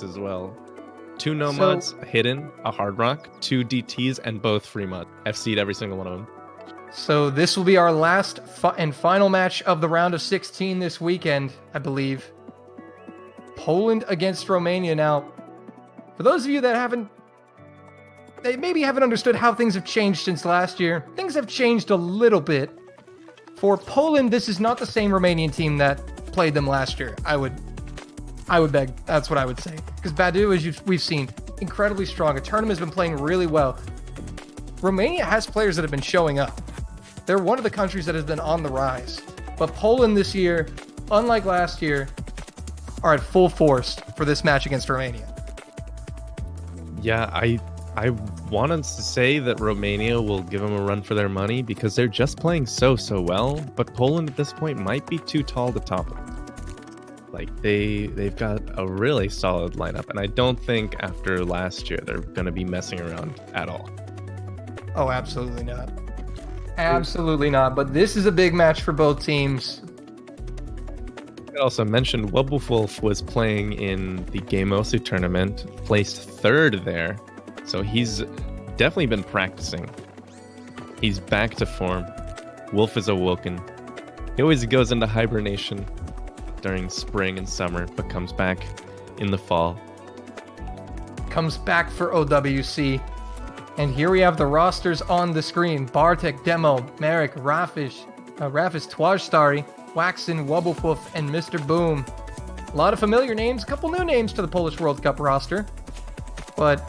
as well. 2 So- nomads hidden, a hard rock, 2 DTs, and both free mod. FC'd every single one of them. So this will be our last and final match of the round of 16 this weekend, I believe. Poland against Romania. Now, for those of you that maybe haven't understood how things have changed since last year, things have changed a little bit. For Poland, this is not the same Romanian team that played them last year. I would beg. That's what I would say. Because Badu, as we've seen, incredibly strong. A tournament has been playing really well. Romania has players that have been showing up. They're one of the countries that has been on the rise. But Poland this year, unlike last year, are at full force for this match against Romania. Yeah, I wanted to say that Romania will give them a run for their money because they're just playing so well, but Poland at this point might be too tall to top them. Like they've got a really solid lineup, and I don't think after last year they're going to be messing around at all. Oh, absolutely not. Absolutely not. But this is a big match for both teams. I also mentioned Wubblewolf was playing in the Gameosu tournament, placed 3rd there. So he's definitely been practicing. He's back to form. Wolf is awoken. He always goes into hibernation during spring and summer, but comes back in the fall. Comes back for OWC. And here we have the rosters on the screen. Bartek, Demo, Marek, Rafish, Twajstari, Waxen, Wubblewolf, and Mr. Boom. A lot of familiar names, a couple new names to the Polish World Cup roster. But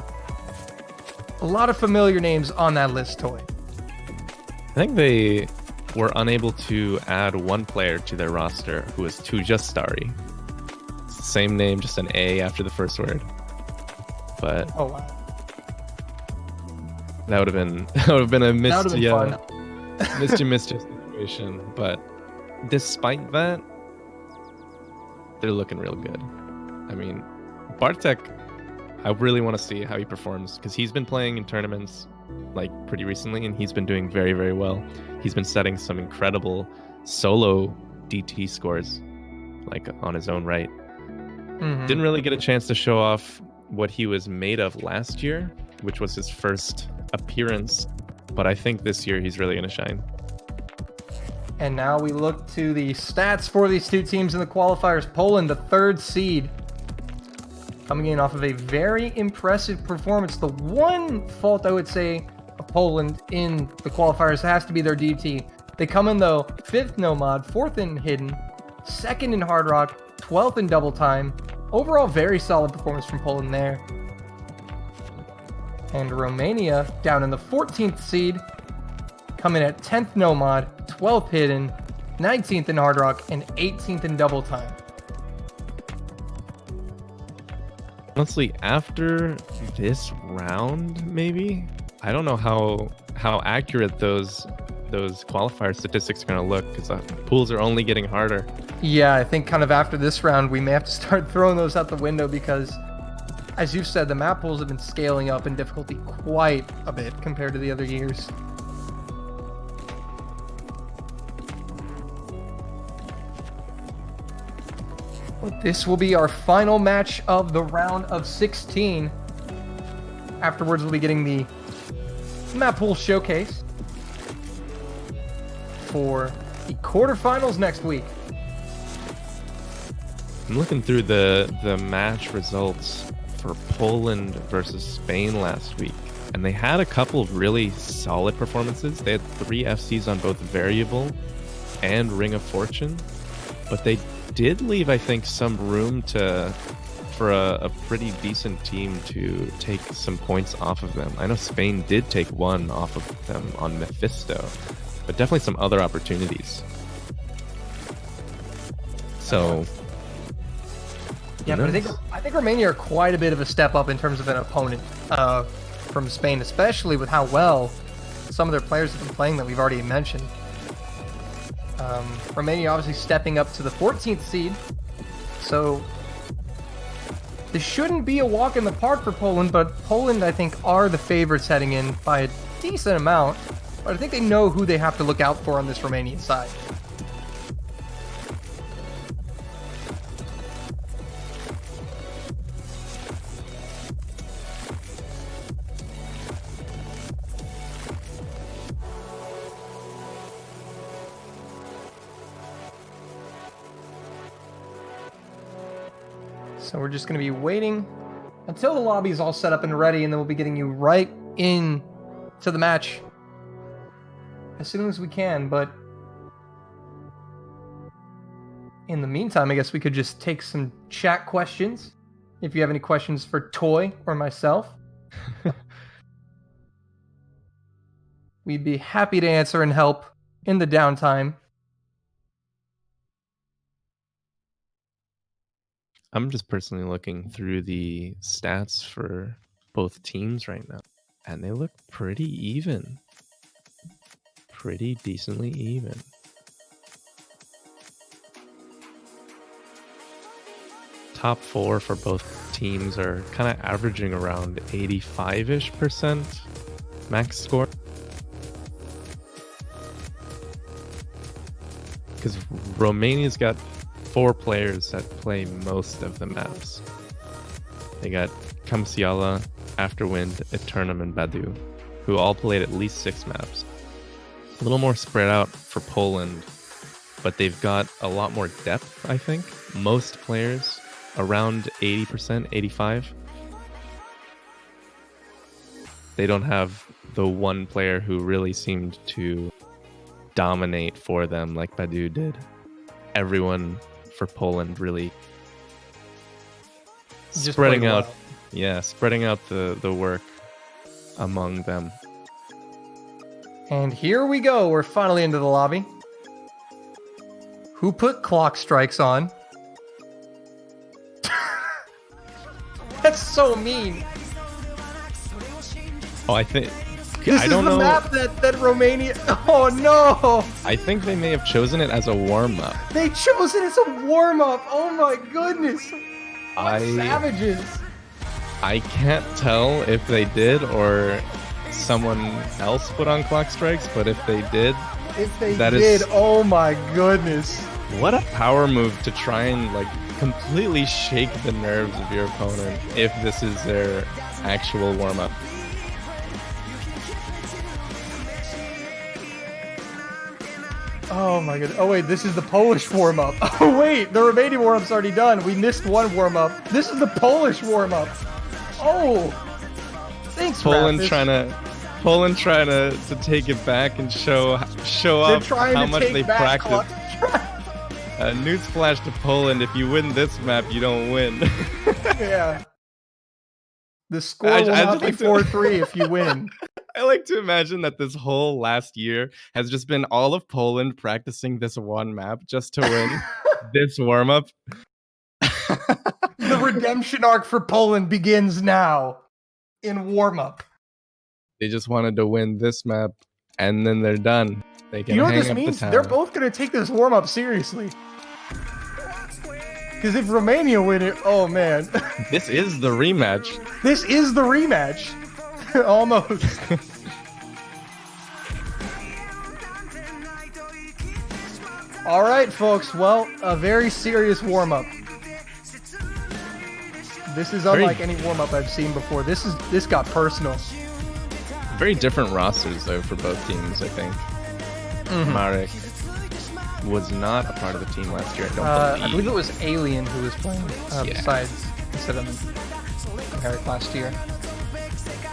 a lot of familiar names on that list, Toy. I think they were unable to add one player to their roster who was Twajstari. It's the same name, just an A after the first word. But oh wow. That would have been a misty situation. But despite that, they're looking real good. I mean, Bartek, I really want to see how he performs because he's been playing in tournaments like pretty recently, and he's been doing very, very well. He's been setting some incredible solo DT scores, like on his own right. Mm-hmm. Didn't really get a chance to show off what he was made of last year, which was his first appearance, but I think this year he's really going to shine. And now we look to the stats for these two teams in the qualifiers. Poland, the 3rd seed, coming in off of a very impressive performance. The one fault I would say of Poland in the qualifiers has to be their DT. They come in though 5th Nomad, 4th in Hidden, 2nd in Hard Rock, 12th in Double Time. Overall, very solid performance from Poland there. And Romania, down in the 14th seed, coming at 10th Nomad, 12th Hidden, 19th in Hard Rock, and 18th in Double Time. Honestly, after this round, maybe I don't know how accurate those qualifier statistics are going to look because the pools are only getting harder. Yeah, I think kind of after this round, we may have to start throwing those out the window because, as you've said, the map pools have been scaling up in difficulty quite a bit compared to the other years. But this will be our final match of the round of 16. Afterwards, we'll be getting the map pool showcase for the quarterfinals next week. I'm looking through the match results for Poland versus Spain last week, and they had a couple of really solid performances. They had 3 FCs on both Variable and Ring of Fortune, but they did leave, I think, some room for a pretty decent team to take some points off of them. I know Spain did take 1 off of them on Mephisto, but definitely some other opportunities. So yeah, but I think Romania are quite a bit of a step up in terms of an opponent from Spain, especially with how well some of their players have been playing that we've already mentioned. Romania obviously stepping up to the 14th seed, so this shouldn't be a walk in the park for Poland, but Poland, I think, are the favorites heading in by a decent amount, but I think they know who they have to look out for on this Romanian side. So we're just going to be waiting until the lobby is all set up and ready, and then we'll be getting you right in to the match as soon as we can. But in the meantime, I guess we could just take some chat questions. If you have any questions for Toy or myself, we'd be happy to answer and help in the downtime. I'm just personally looking through the stats for both teams right now, and they look pretty even. Pretty decently even. Top 4 for both teams are kind of averaging around 85-ish% max score. Because Romania's got 4 players that play most of the maps. They got Kamsiala, Afterwind, Eternum, and Badu, who all played at least 6 maps. A little more spread out for Poland, but they've got a lot more depth, I think. Most players, around 80%, 85. They don't have the one player who really seemed to dominate for them like Badu did. Everyone for Poland really Just spreading played out well. spreading out the work among them. And here we go. We're finally into the lobby. Who put clock strikes on? That's so mean. Oh, I think This I is don't the know. map that Romania... Oh, no. I think they may have chosen it as a warm-up. They chose it as a warm-up. Oh, my goodness. What savages. I can't tell if they did or someone else put on clock strikes, but if they did, If they that did, is- oh, my goodness. what a power move to try and like completely shake the nerves of your opponent if this is their actual warm-up. Oh, my goodness. Oh, wait, this is the Polish warm-up. Oh, wait, the Romanian warm-up's already done. We missed one warm-up. This is the Polish warm-up. Oh. Thanks, Poland Rapis. trying to take it back and show They're off trying how to much take they back practice. Newsflash to Poland: if you win this map, you don't win. Yeah. The score I will just not be like to- 4-3 if you win. I like to imagine that this whole last year has just been all of Poland practicing this one map just to win this warm up. The redemption arc for Poland begins now in warm-up. They just wanted to win this map, and then they're done. They can You know what hang this up means? the They're town. both going to take this warm-up seriously. Because if Romania win it, oh man. This is the rematch. This is the rematch. Almost. All right, folks. Well, a very serious warm-up. This is unlike any warm-up I've seen before. This got personal. Very different rosters though for both teams. I think Marek was not a part of the team last year. I don't I believe it was Alien who was playing Yeah. besides instead of Eric last year.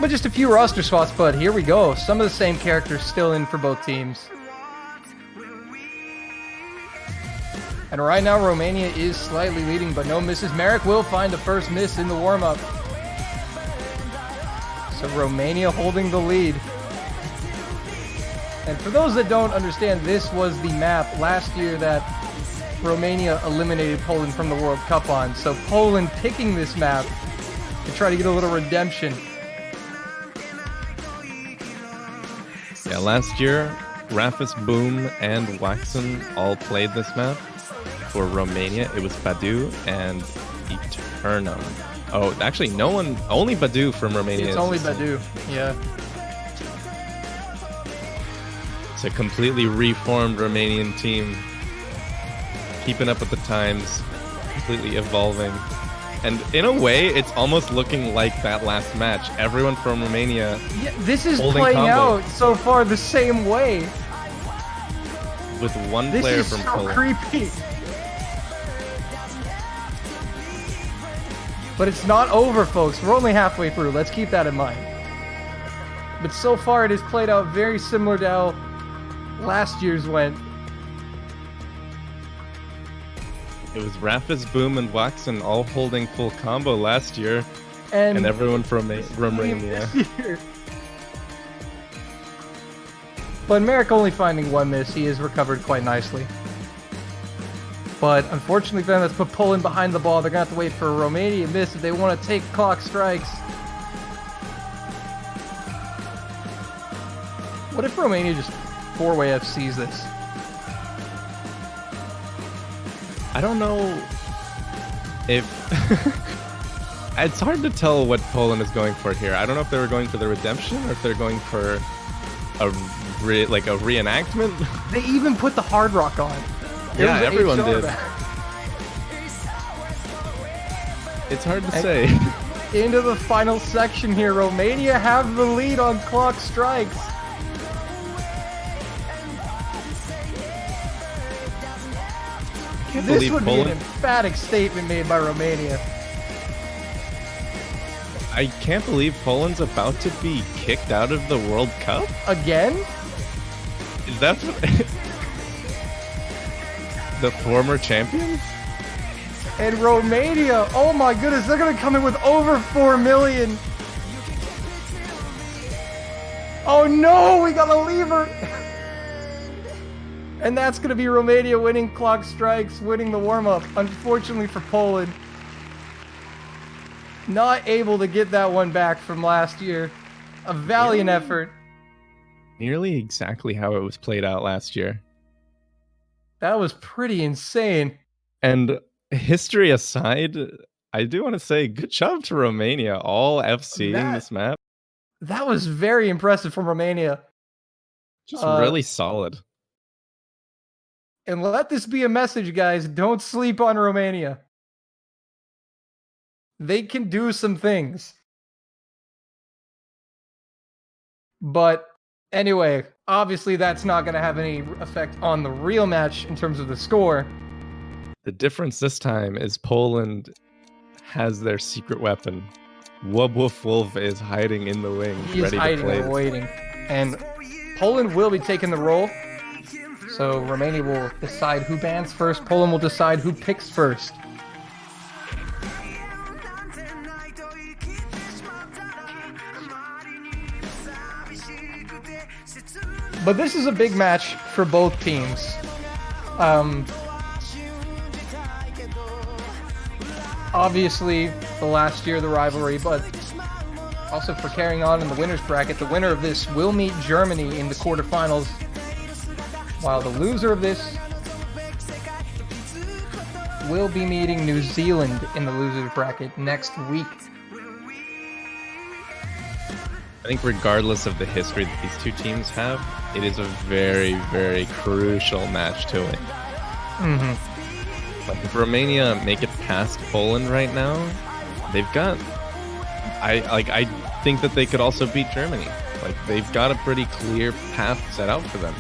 But just a few roster spots, but here we go. Some of the same characters still in for both teams. And right now, Romania is slightly leading, but no misses. Marek will find the first miss in the warm-up. So Romania holding the lead. And for those that don't understand, this was the map last year that Romania eliminated Poland from the World Cup on. So Poland picking this map to try to get a little redemption. Yeah, last year, Rafis, Boom, and Waxen all played this map. For Romania, it was Badu and Eternum. Oh, actually, no one, only Badu from Romania. It's is only the same. Badu, yeah. It's a completely reformed Romanian team, keeping up with the times, completely evolving. And in a way, it's almost looking like that last match. Everyone from Romania Yeah, this is Holding playing combo. out so far the same way. with one This player is from so Poland. creepy. But it's not over, folks. We're only halfway through. Let's keep that in mind. But so far, it has played out very similar to how last year's went. It was Raffas, Boom, and Waxen all holding full combo last year, And everyone from Romania. But Merrick only finding one miss, he has recovered quite nicely. But unfortunately for them, that's put Poland behind the ball. They're going to have to wait for a Romania miss if they want to take clock strikes. What if Romania just four-way FCs this? I don't know if... It's hard to tell what Poland is going for here. I don't know if they were going for the redemption or if they're going for a reenactment. They even put the Hard Rock on. Yeah, everyone did. It's hard to say. Into the final section here. Romania have the lead on clock strikes. This would be an emphatic statement made by Romania. I can't believe Poland's about to be kicked out of the World Cup? Again? Is that what... the former champions? And Romania, oh my goodness, they're going to come in with over 4 million. Oh no, we got a lever. And that's going to be Romania winning clock strikes, winning the warm-up. Unfortunately for Poland, not able to get that one back from last year. A valiant effort. Nearly exactly how it was played out last year. That was pretty insane. And history aside, I do want to say good job to Romania. All FC in this map. That was very impressive from Romania. Just really solid. And let this be a message, guys. Don't sleep on Romania. They can do some things. But anyway, obviously that's not going to have any effect on the real match in terms of the score. The difference this time is Poland has their secret weapon. Wub Woof Wolf is hiding in the wing, ready to play. And waiting. And Poland will be taking the role. So Romania will decide who bans first. Poland will decide who picks first. But this is a big match for both teams. Obviously, the last year of the rivalry, but also for carrying on in the winner's bracket. The winner of this will meet Germany in the quarterfinals, while the loser of this will be meeting New Zealand in the loser's bracket next week. I think regardless of the history that these two teams have, it is a very, very crucial match to win. Like if Romania make it past Poland right now, they've got... I think that they could also beat Germany. Like they've got a pretty clear path set out for them.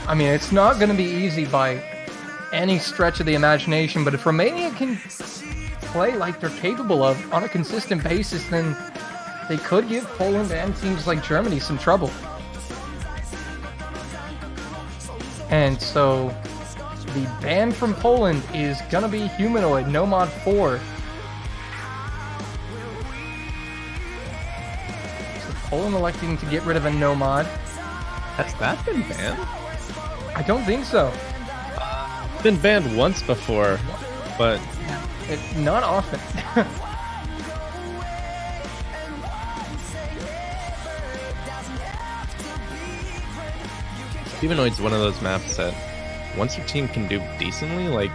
I mean, it's not going to be easy by any stretch of the imagination, but if Romania can play like they're capable of on a consistent basis, then they could give Poland and teams like Germany some trouble. And so the ban from Poland is going to be Humanoid, No Mod 4. So Poland electing to get rid of a No Mod. Has that been banned? I don't think so. It's been banned once before, but... not often. Humanoid's one of those maps that once your team can do decently, like,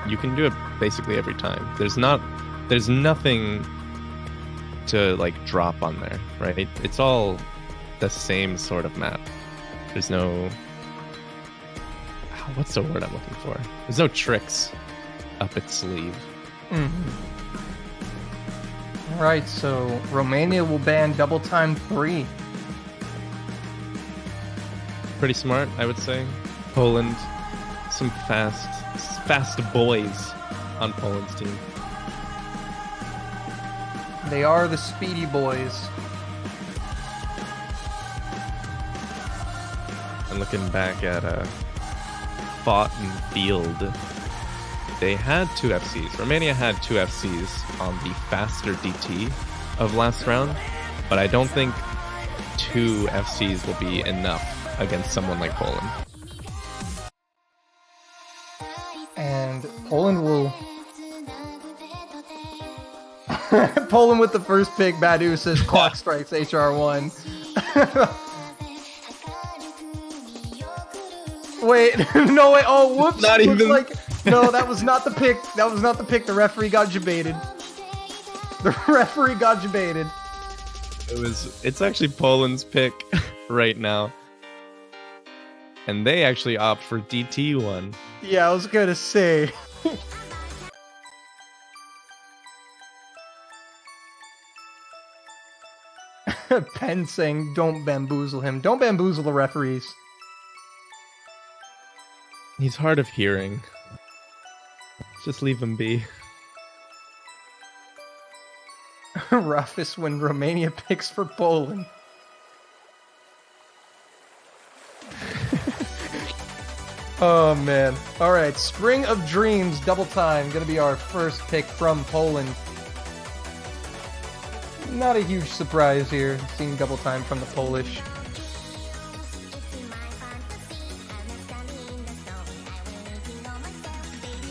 you can do it basically every time. There's nothing to, like, drop on there, right? It's all the same sort of map. There's no... What's the word I'm looking for? There's no tricks up its sleeve. Right, so Romania will ban double time 3. Pretty smart, I would say. Poland, some fast boys on Poland's team. They are the Speedy Boys. And looking back at Fought and Field, they had 2 FCs. Romania had 2 FCs on the faster DT of last round, but I don't think 2 FCs will be enough against someone like Poland. And Poland will... Poland with the first pick. Badu says clock strikes HR1. Wait, no, wait. Oh, whoops. Not even... No, that was not the pick. That was not the pick. The referee got debated. The referee got debated. It's actually Poland's pick right now. And they actually opt for DT1. Yeah, I was gonna say. Penn saying, don't bamboozle him. Don't bamboozle the referees. He's hard of hearing. Just leave him be. Roughest when Romania picks for Poland. Oh, man. All right, String of Dreams, double time. Going to be our first pick from Poland. Not a huge surprise here, seeing double time from the Polish.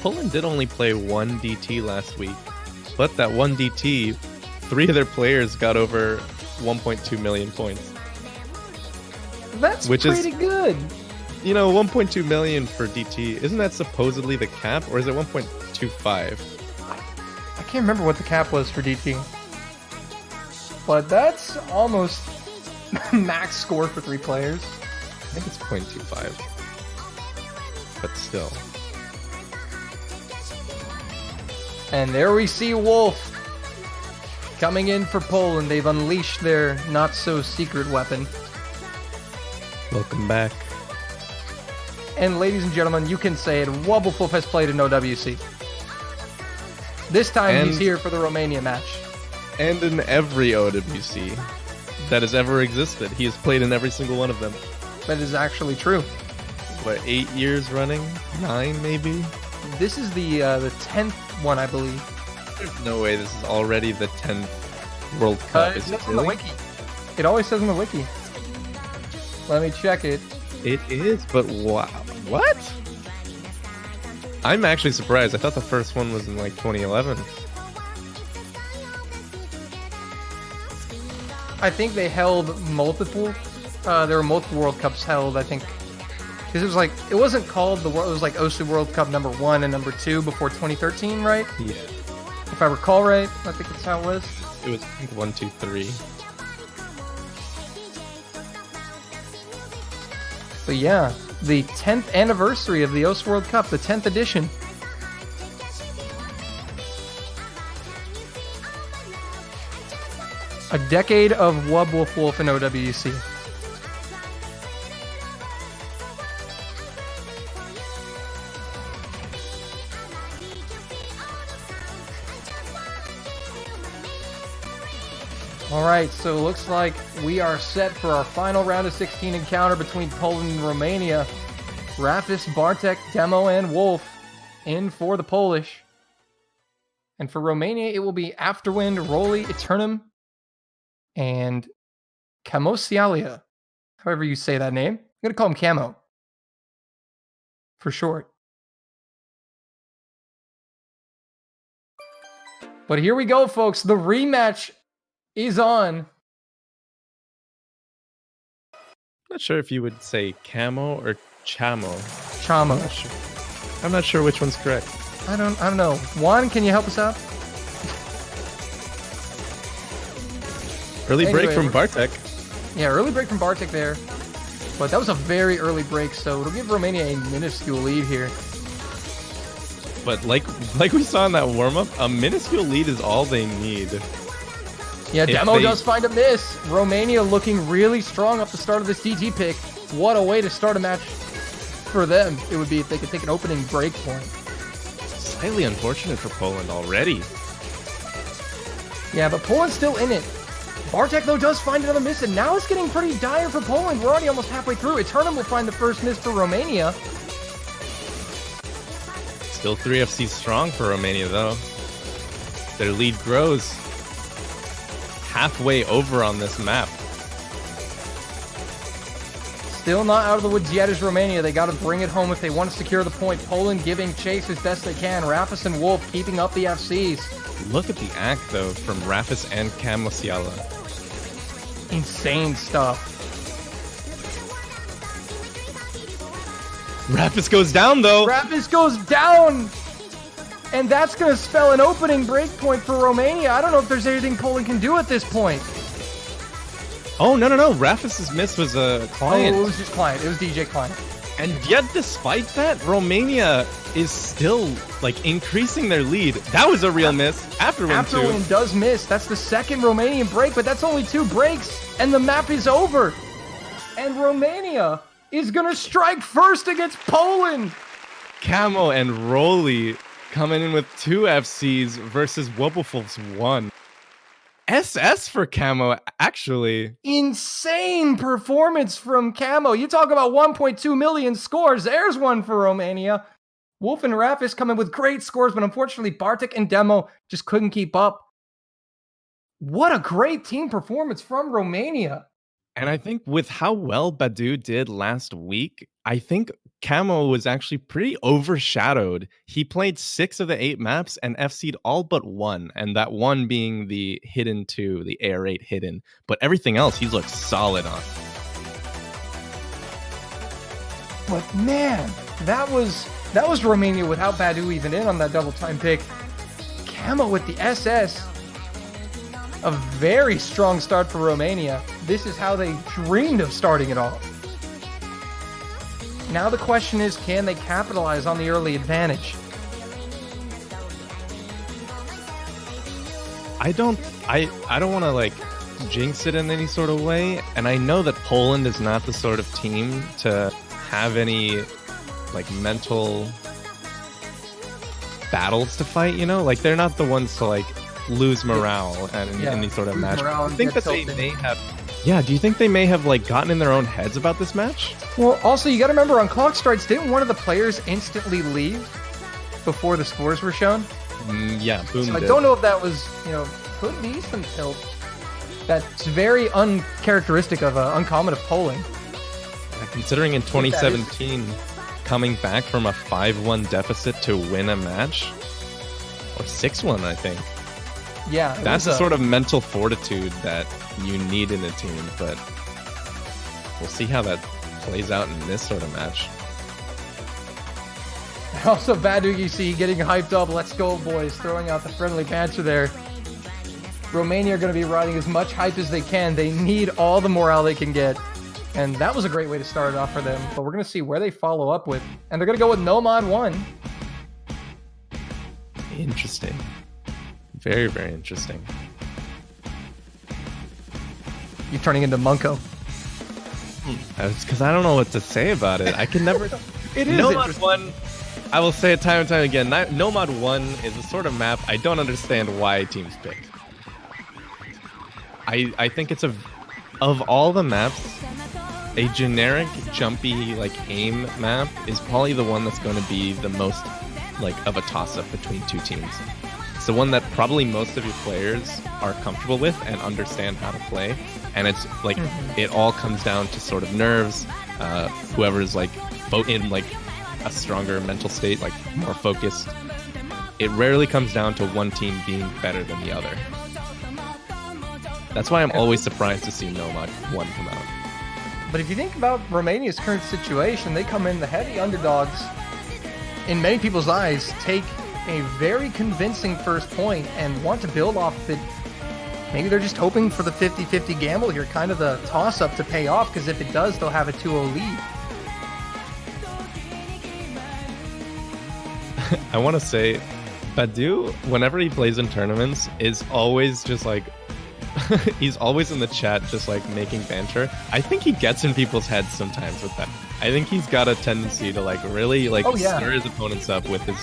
Poland did only play 1 DT last week, but that 1 DT, 3 of their players got over 1.2 million points. That's pretty good. You know, 1.2 million for DT, isn't that supposedly the cap, or is it 1.25? I can't remember what the cap was for DT. But that's almost max score for 3 players. I think it's 0.25. But still. And there we see Wolf coming in for Poland. They've unleashed their not-so-secret weapon. Welcome back. And ladies and gentlemen, you can say it, Wobblefoof has played in OWC. This time he's here for the Romania match. And in every OWC that has ever existed. He has played in every single one of them. That is actually true. What, 8 years running? 9 maybe? This is the 10th one, I believe. There's no way this is already the 10th World Cup. It says on the wiki. It always says on the wiki. Let me check it. It is, but wow. What? I'm actually surprised. I thought the first one was in like 2011. I think they held multiple. There were multiple World Cups held, I think. Because it was like, it wasn't called the World, it was like OSU World Cup number 1 and number 2 before 2013, right? Yeah. If I recall right, I think that's how it was. It was, I think, 1, 2, 3. But yeah, the 10th anniversary of the OSU World Cup, the 10th edition. A decade of Wobblefoof in OWC. Alright, so it looks like we are set for our final round of 16 encounter between Poland and Romania. Rafis, Bartek, Demo, and Wolf in for the Polish. And for Romania, it will be Afterwind, Roli, Eternum, and Camosialia. However you say that name. I'm going to call him Camo. For short. But here we go, folks. The rematch is on. Not sure if you would say Camo or Chamo. Chamo. I'm not sure which one's correct. I don't know. Juan, can you help us out? Early break from Bartek. Yeah, early break from Bartek there. But that was a very early break, so it'll give Romania a minuscule lead here. But like we saw in that warm-up, a minuscule lead is all they need. Yeah, Demo does find a miss. Romania looking really strong up the start of this DT pick. What a way to start a match for them it would be if they could take an opening break point. Slightly unfortunate for Poland already. Yeah, but Poland's still in it. Bartek, though, does find another miss, and now it's getting pretty dire for Poland. We're already almost halfway through. Eternum will find the first miss for Romania. Still 3 FCs strong for Romania, though. Their lead grows. Halfway over on this map. Still not out of the woods yet is Romania. They got to bring it home if they want to secure the point. Poland giving chase as best they can. Rafis and Wolf keeping up the FCs. Look at the act, though, from Rafis and Kamosiala. Insane stuff. Rafis goes down, though. Rafis goes down. And that's going to spell an opening breakpoint for Romania. I don't know if there's anything Poland can do at this point. Oh, no. Rafis's miss was a client. Oh, it was his client. It was DJ client. And yet, despite that, Romania is still, like, increasing their lead. That was a real miss. Afterwin does miss. That's the second Romanian break, but that's only 2 breaks, and the map is over. And Romania is going to strike first against Poland. Camo and Rolly coming in with 2 FCs versus Wobbleful's 1. SS for Camo, actually. Insane performance from Camo. You talk about 1.2 million scores. There's one for Romania. Wolf and Rafis coming with great scores, but unfortunately Bartek and Demo just couldn't keep up. What a great team performance from Romania. And I think with how well Badu did last week, I think Camo was actually pretty overshadowed. He played 6 of the 8 maps and FC'd all but 1, and that one being the hidden 2, the AR8 hidden. But everything else he's looked solid on. But man, that was Romania without Badu even in on that double time pick. Camo with the SS. A very strong start for Romania. This is how they dreamed of starting it off. Now the question is, can they capitalize on the early advantage? I don't want to like jinx it in any sort of way, and I know that Poland is not the sort of team to have any like mental battles to fight, you know? Like they're not the ones to like lose morale and in any sort of match. I think that they may have. Yeah, do you think they may have like gotten in their own heads about this match? Well, also you got to remember on clock strikes, didn't one of the players instantly leave before the scores were shown? Yeah, Boom. So I don't know if that was, could be some tilt. That's very uncharacteristic of uncommon of Poland. Considering in 2017, coming back from a 5-1 deficit to win a match, or 6-1, I think. Yeah, that's the sort of mental fortitude that you need in a team, but we'll see how that plays out in this sort of match. Also, Badu, you see, getting hyped up. Let's go, boys. Throwing out the friendly banter there. Romania are going to be riding as much hype as they can. They need all the morale they can get. And that was a great way to start it off for them. But we're going to see where they follow up with. And they're going to go with Nomad 1. Interesting. Very, very interesting. You're turning into Munko. It's because I don't know what to say about it. I can never... It is Nomad 1, I will say it time and time again, Nomad 1 is a sort of map I don't understand why teams picked. I think it's of all the maps, a generic, jumpy, like, aim map is probably the one that's going to be the most, like, of a toss-up between 2 teams. It's the one that probably most of your players are comfortable with and understand how to play. And it's like, it all comes down to sort of nerves. Whoever's like in like a stronger mental state, like more focused. It rarely comes down to one team being better than the other. That's why I'm always surprised to see Nomad 1 come out. But if you think about Romania's current situation, they come in the heavy underdogs. In many people's eyes, take a very convincing first point and want to build off of it. Maybe they're just hoping for the 50-50 gamble here, kind of the toss-up to pay off, because if it does, they'll have a 2-0 lead. I want to say, Badu, whenever he plays in tournaments, is always just like, he's always in the chat just like making banter. I think he gets in people's heads sometimes with that. I think he's got a tendency to like really like stir his opponents up with his...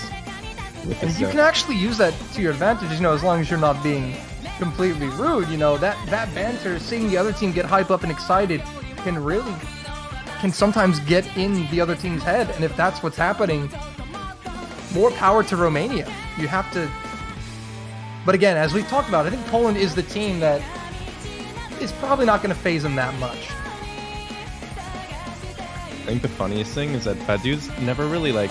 And you can actually use that to your advantage, as long as you're not being completely rude. You know, that banter, seeing the other team get hype up and excited can sometimes get in the other team's head. And if that's what's happening, more power to Romania. You have to. But again, as we've talked about, I think Poland is the team that is probably not going to phase them that much. I think the funniest thing is that Badu's never really like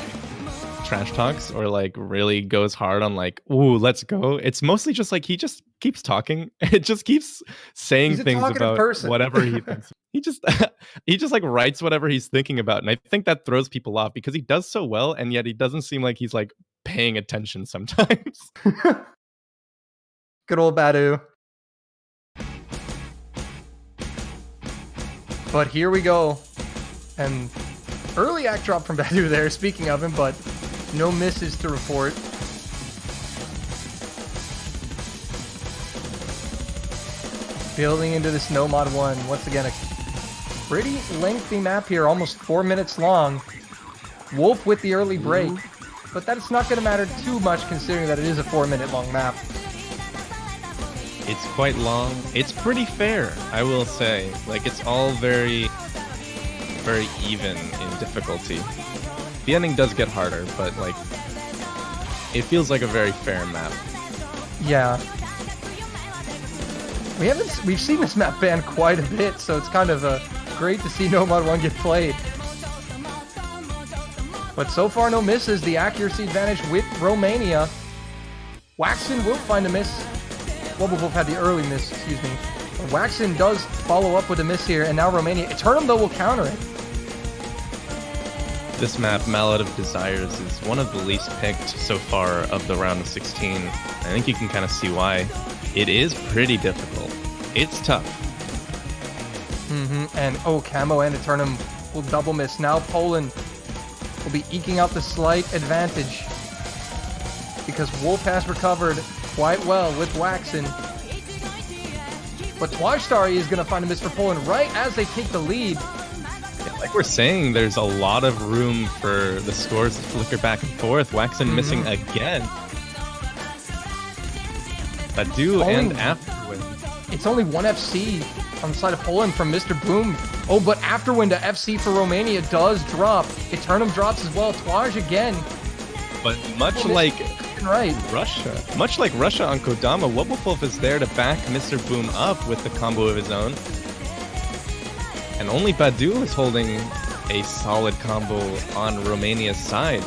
trash talks or like really goes hard on like, ooh, let's go. It's mostly just like he just keeps talking. It just keeps saying things about person. whatever he thinks. He just like writes whatever he's thinking about. And I think that throws people off because he does so well, and yet he doesn't seem like he's like paying attention sometimes. Good old Badu. But here we go. And early act drop from Badu there, speaking of him, but no misses to report. Building into this No Mod 1. Once again, a pretty lengthy map here, almost 4 minutes long. Wolf with the early break. But that's not going to matter too much considering that it is a 4-minute long map. It's quite long. It's pretty fair, I will say. Like, it's all very, very even in difficulty. The ending does get harder, but, like, it feels like a very fair map. Yeah. We've seen this map banned quite a bit, so it's kind of great to see No Mod 1 get played. But so far, no misses. The accuracy advantage with Romania. Waxen will find a miss. Wolf had the early miss, excuse me. But Waxen does follow up with a miss here, and now Romania. Eternum, though, will counter it. This map, Mallet of Desires, is one of the least picked so far of the round of 16. I think you can kind of see why. It is pretty difficult. It's tough. And Camo and Eternum will double miss. Now Poland will be eking out the slight advantage because Wolf has recovered quite well with Waxen. But Twajstari is going to find a miss for Poland right as they take the lead. Yeah, like we're saying, there's a lot of room for the scores to flicker back and forth. Waxen missing again. Badu and Afterwind. It's only one FC on the side of Poland from Mr. Boom. Oh, but Afterwind to FC for Romania does drop. Eternum drops as well. Twaj again. But much like Russia on Kodama, Wobblefulf is there to back Mr. Boom up with the combo of his own. And only Badu is holding a solid combo on Romania's side.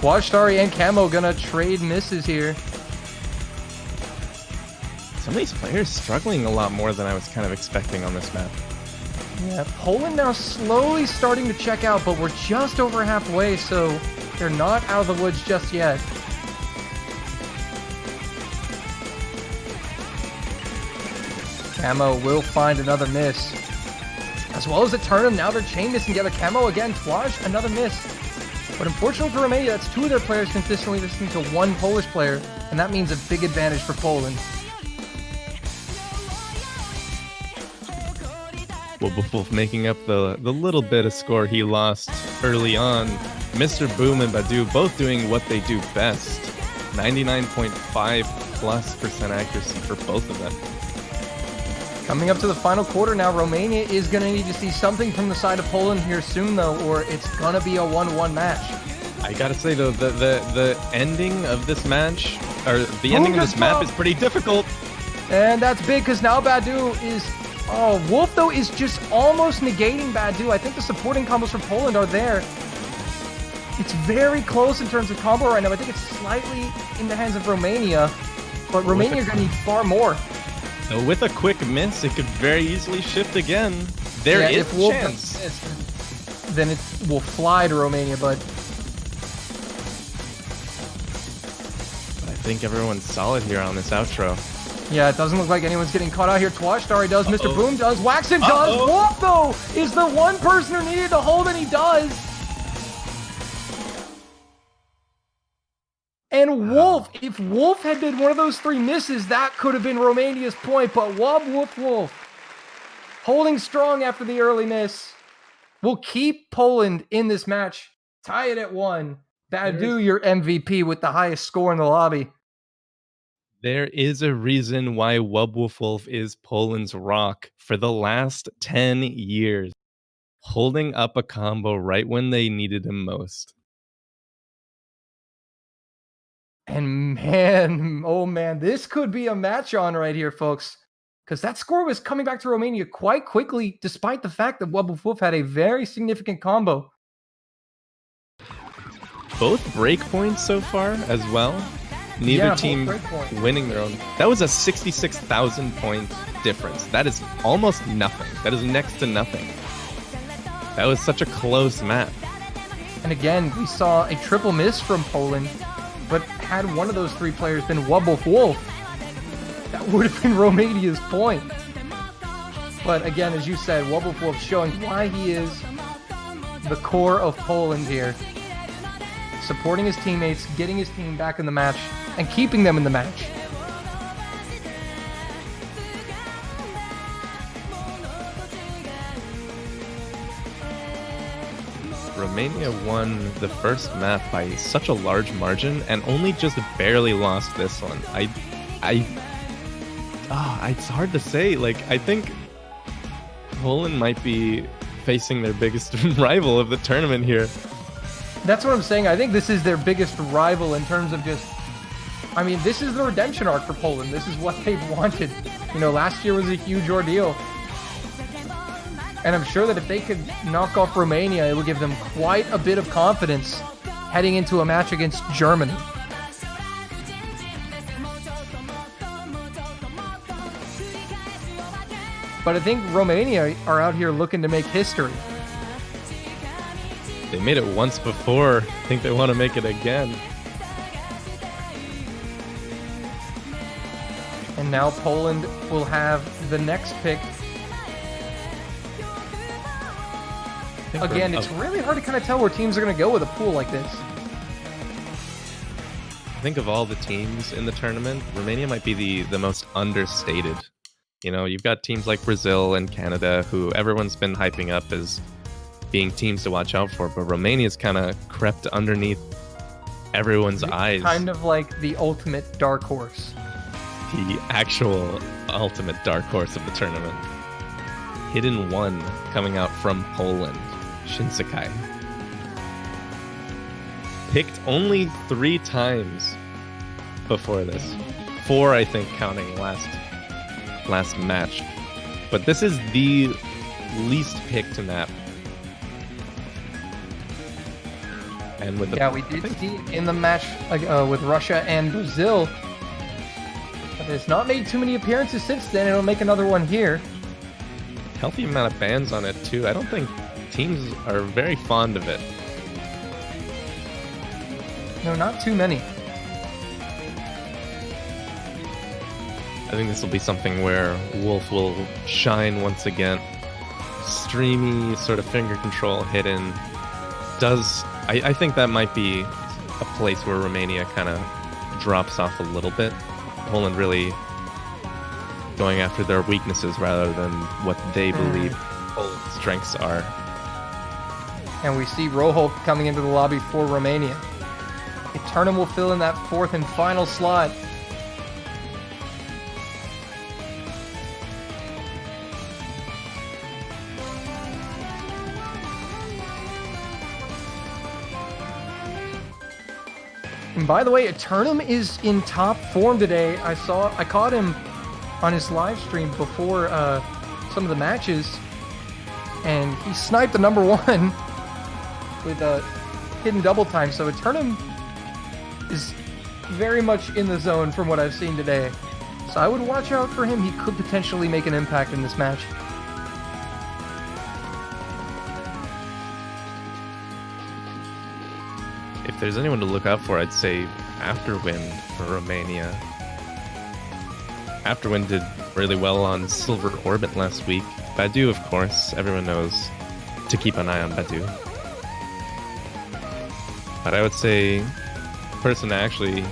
Twajstari and Camo gonna trade misses here. Some of these players struggling a lot more than I was kind of expecting on this map. Yeah, Poland now slowly starting to check out, but we're just over halfway, so they're not out of the woods just yet. Camo will find another miss. As well as Eternum, now they're chain missing together. Camo again, Twaj, another miss. But unfortunately for Romania, that's two of their players consistently missing to one Polish player, and that means a big advantage for Poland. Wobblefulf making up the little bit of score he lost early on. Mr. Boom and Badu both doing what they do best. 99.5+% accuracy for both of them. Coming up to the final quarter now, Romania is going to need to see something from the side of Poland here soon, though, or it's going to be a 1-1 match. I gotta say, though, the ending of this match, or the ending of this map is pretty difficult. And that's big, because now Badu is... Oh, Wolf, though, is just almost negating Badu. I think the supporting combos for Poland are there. It's very close in terms of combo right now. I think it's slightly in the hands of Romania, but Romania are going to need far more. So with a quick miss, it could very easily shift again. There is a chance. Then it will fly to Romania, but I think everyone's solid here on this outro. yeah, it doesn't look like anyone's getting caught out here. Twajstari does, Mr. Boom does, Waxen does, Wolf, though, is the one person who needed to hold, and he does. And Wolf, if Wolf had been one of those three misses, that could have been Romania's point, but Wolf, holding strong after the early miss, will keep Poland in this match, tie it at 1. Badu, your MVP with the highest score in the lobby. There is a reason why Wubwolf is Poland's rock for the last 10 years, holding up a combo right when they needed him most. And man, oh man, this could be a match on right here, folks. Because that score was coming back to Romania quite quickly, despite the fact that Wubwolf had a very significant combo. Both breakpoints so far as well. Neither team winning their own. That was a 66,000 point difference. That is almost nothing. That is next to nothing. That was such a close map. And again, we saw a triple miss from Poland, but had one of those three players been Wubwolf, that would have been Romania's point. But again, as you said, Wubwolf showing why he is the core of Poland here. Supporting his teammates, getting his team back in the match, and keeping them in the match. Romania won the first map by such a large margin and only just barely lost this one. It's hard to say. Like, I think Poland might be facing their biggest rival of the tournament here. That's what I'm saying. I think this is their biggest rival in terms of just... I mean, this is the redemption arc for Poland. This is what they've wanted. You know, last year was a huge ordeal. And I'm sure that if they could knock off Romania, it would give them quite a bit of confidence heading into a match against Germany. But I think Romania are out here looking to make history. They made it once before. I think they want to make it again. And now Poland will have the next pick. Again, it's really hard to kind of tell where teams are going to go with a pool like this. I think of all the teams in the tournament, Romania might be the most understated. You know, you've got teams like Brazil and Canada, who everyone's been hyping up as being teams to watch out for, but Romania's kind of crept underneath everyone's eyes. Kind of like the ultimate dark horse. The actual ultimate dark horse of the tournament. Hidden one coming out from Poland, Shinsekai. Picked only 3 times before this. 4, I think, counting last match. But this is the least picked map. And with we did see in the match with Russia and Brazil, but it's not made too many appearances since then. It'll make another one here. Healthy amount of bans on it too. I don't think teams are very fond of it. No, not too many. I think this will be something where Wolf will shine once again. Streamy, sort of finger control hidden. I think that might be a place where Romania kind of drops off a little bit. Poland really going after their weaknesses rather than what they believe Poland's strengths are. And we see Rojo coming into the lobby for Romania. Eternum will fill in that 4th and final slot. And by the way, Eternum is in top form today. I caught him on his live stream before some of the matches, and he sniped the number 1 with a hidden double time. So Eternum is very much in the zone from what I've seen today. So I would watch out for him. He could potentially make an impact in this match. If there's anyone to look out for, I'd say Afterwin for Romania. Afterwin did really well on Silver Orbit last week. Badu, of course, everyone knows to keep an eye on Badu. But I would say the person to actually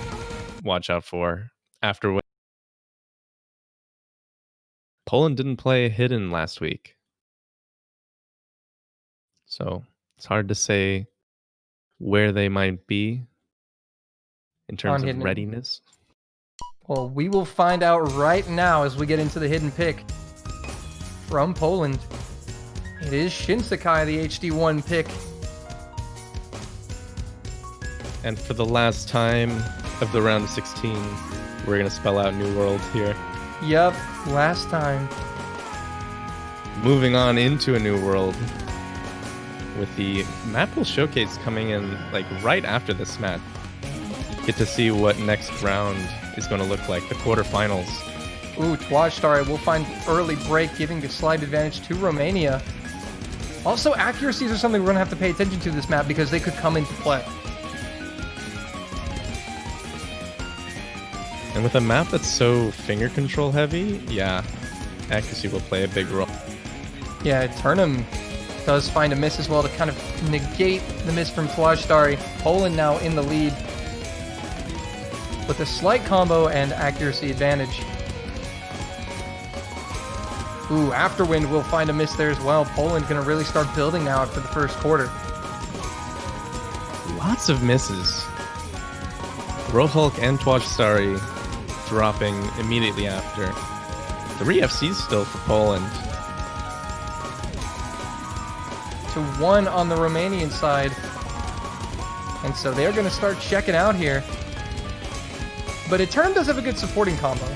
watch out for, Afterwin. Poland didn't play Hidden last week. So it's hard to say where they might be in terms of readiness. Well, we will find out right now as we get into the hidden pick from Poland. It is Shinsekai, the HD1 pick. And for the last time of the round of 16, we're going to spell out New World here. Yep, last time. Moving on into a New World with the map pool showcase coming in like right after this match. Get to see what next round is going to look like, the quarterfinals. Ooh, Twajstar will find early break, giving a slight advantage to Romania. Also, accuracies are something we're going to have to pay attention to this map because they could come into play. And with a map that's so finger control heavy, yeah, accuracy will play a big role. Yeah, Turnham does find a miss as well to kind of negate the miss from Twajstar. Poland now in the lead with a slight combo and accuracy advantage. Ooh, Afterwind will find a miss there as well. Poland going to really start building now after the first quarter. Lots of misses. Rohulk and Twajstari dropping immediately after. 3 FCs still for Poland. To 1 on the Romanian side. And so they're going to start checking out here. But Eternum does have a good supporting combo. I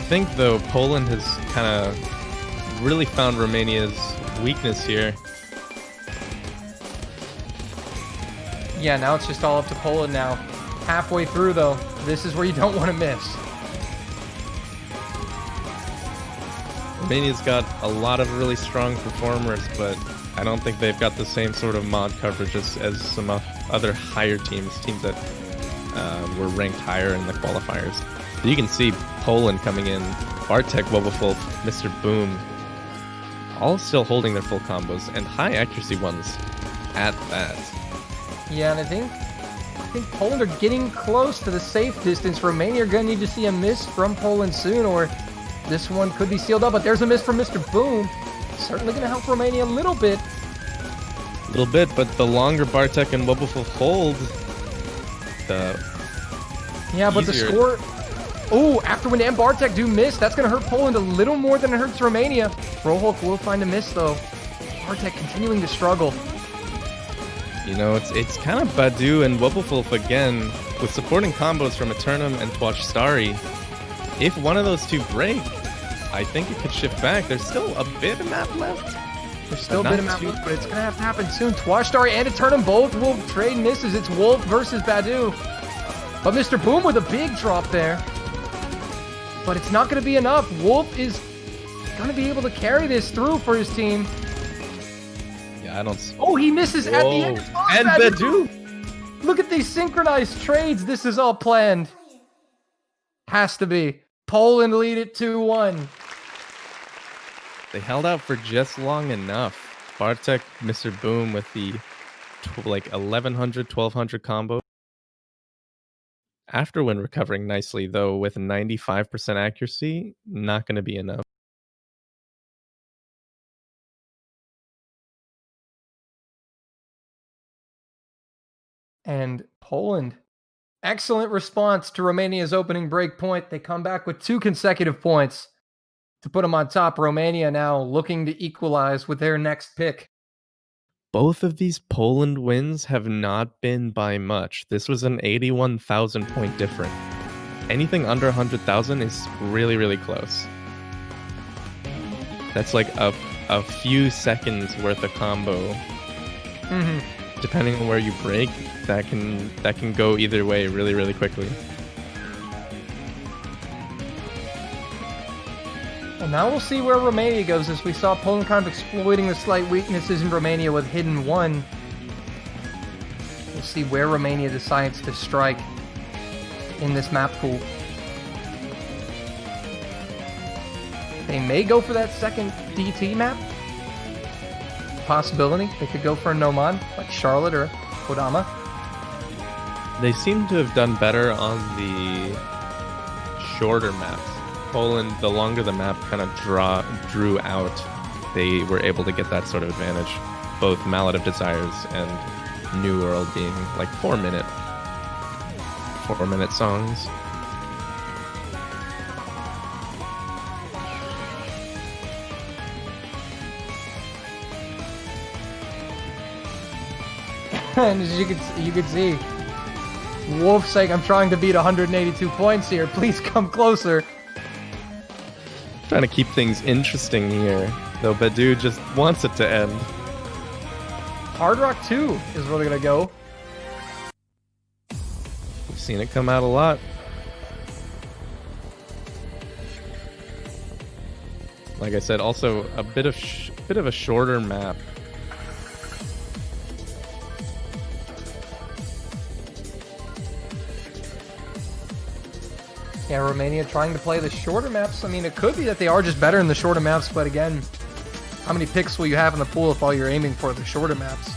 think, though, Poland has kind of really found Romania's weakness here. Yeah, now it's just all up to Poland now. Halfway through, though, this is where you don't want to miss. Romania's got a lot of really strong performers, but I don't think they've got the same sort of mod coverage as some other higher teams that were ranked higher in the qualifiers. So you can see Poland coming in, Bartek, Wobbleful, Mr. Boom, all still holding their full combos, and high accuracy ones at that. Yeah, and I think Poland are getting close to the safe distance. Romania are going to need to see a miss from Poland soon, or this one could be sealed up. But there's a miss from Mr. Boom. Certainly going to help Romania a little bit. A little bit, but the longer Bartek and Wobbleful hold, yeah, but easier. The score... Oh, Afterwind and Bartek do miss. That's going to hurt Poland a little more than it hurts Romania. Rohulk will find a miss, though. Bartek continuing to struggle. You know, it's kind of Badu and Wobbleful again, with supporting combos from Eternum and Twajstari. If one of those two break, I think it could shift back. There's still a bit of map left. There's still a bit of map left, but it's going to have to happen soon. Twajstari and Eternum both will trade misses. It's Wolf versus Badu. But Mr. Boom with a big drop there. But it's not going to be enough. Wolf is going to be able to carry this through for his team. Yeah, I don't... Oh, he misses at the end as well. And Badu! Look at these synchronized trades. This is all planned. Has to be. Poland lead it 2-1. They held out for just long enough. Bartek, Mr. Boom with the 1100, 1200 combo. Afterwind recovering nicely, though, with 95% accuracy, not going to be enough. And Poland. Excellent response to Romania's opening break point. They come back with 2 consecutive points to put them on top. Romania now looking to equalize with their next pick. Both of these Poland wins have not been by much. This was an 81,000 point difference. Anything under 100,000 is really, really close. That's like a few seconds worth of combo. Mm-hmm. Depending on where you break, that can go either way really, really quickly. And now we'll see where Romania goes, as we saw Poland kind of exploiting the slight weaknesses in Romania with Hidden 1. We'll see where Romania decides to strike in this map pool. They may go for that second DT map. Possibility. They could go for a Noman, like Charlotte or Kodama. They seem to have done better on the shorter maps. Poland, the longer the map kind of drew out, they were able to get that sort of advantage. Both Mallet of Desires and New World being like 4-minute 4-minute songs. And as you can see, Wolf saying, "I'm trying to beat 182 points here. Please come closer." Trying to keep things interesting here, though Badu just wants it to end. Hard Rock 2 is where they're gonna go. We've seen it come out a lot. Like I said, also a bit of a shorter map. Yeah, Romania trying to play the shorter maps. I mean, it could be that they are just better in the shorter maps, but again, how many picks will you have in the pool if all you're aiming for the shorter maps?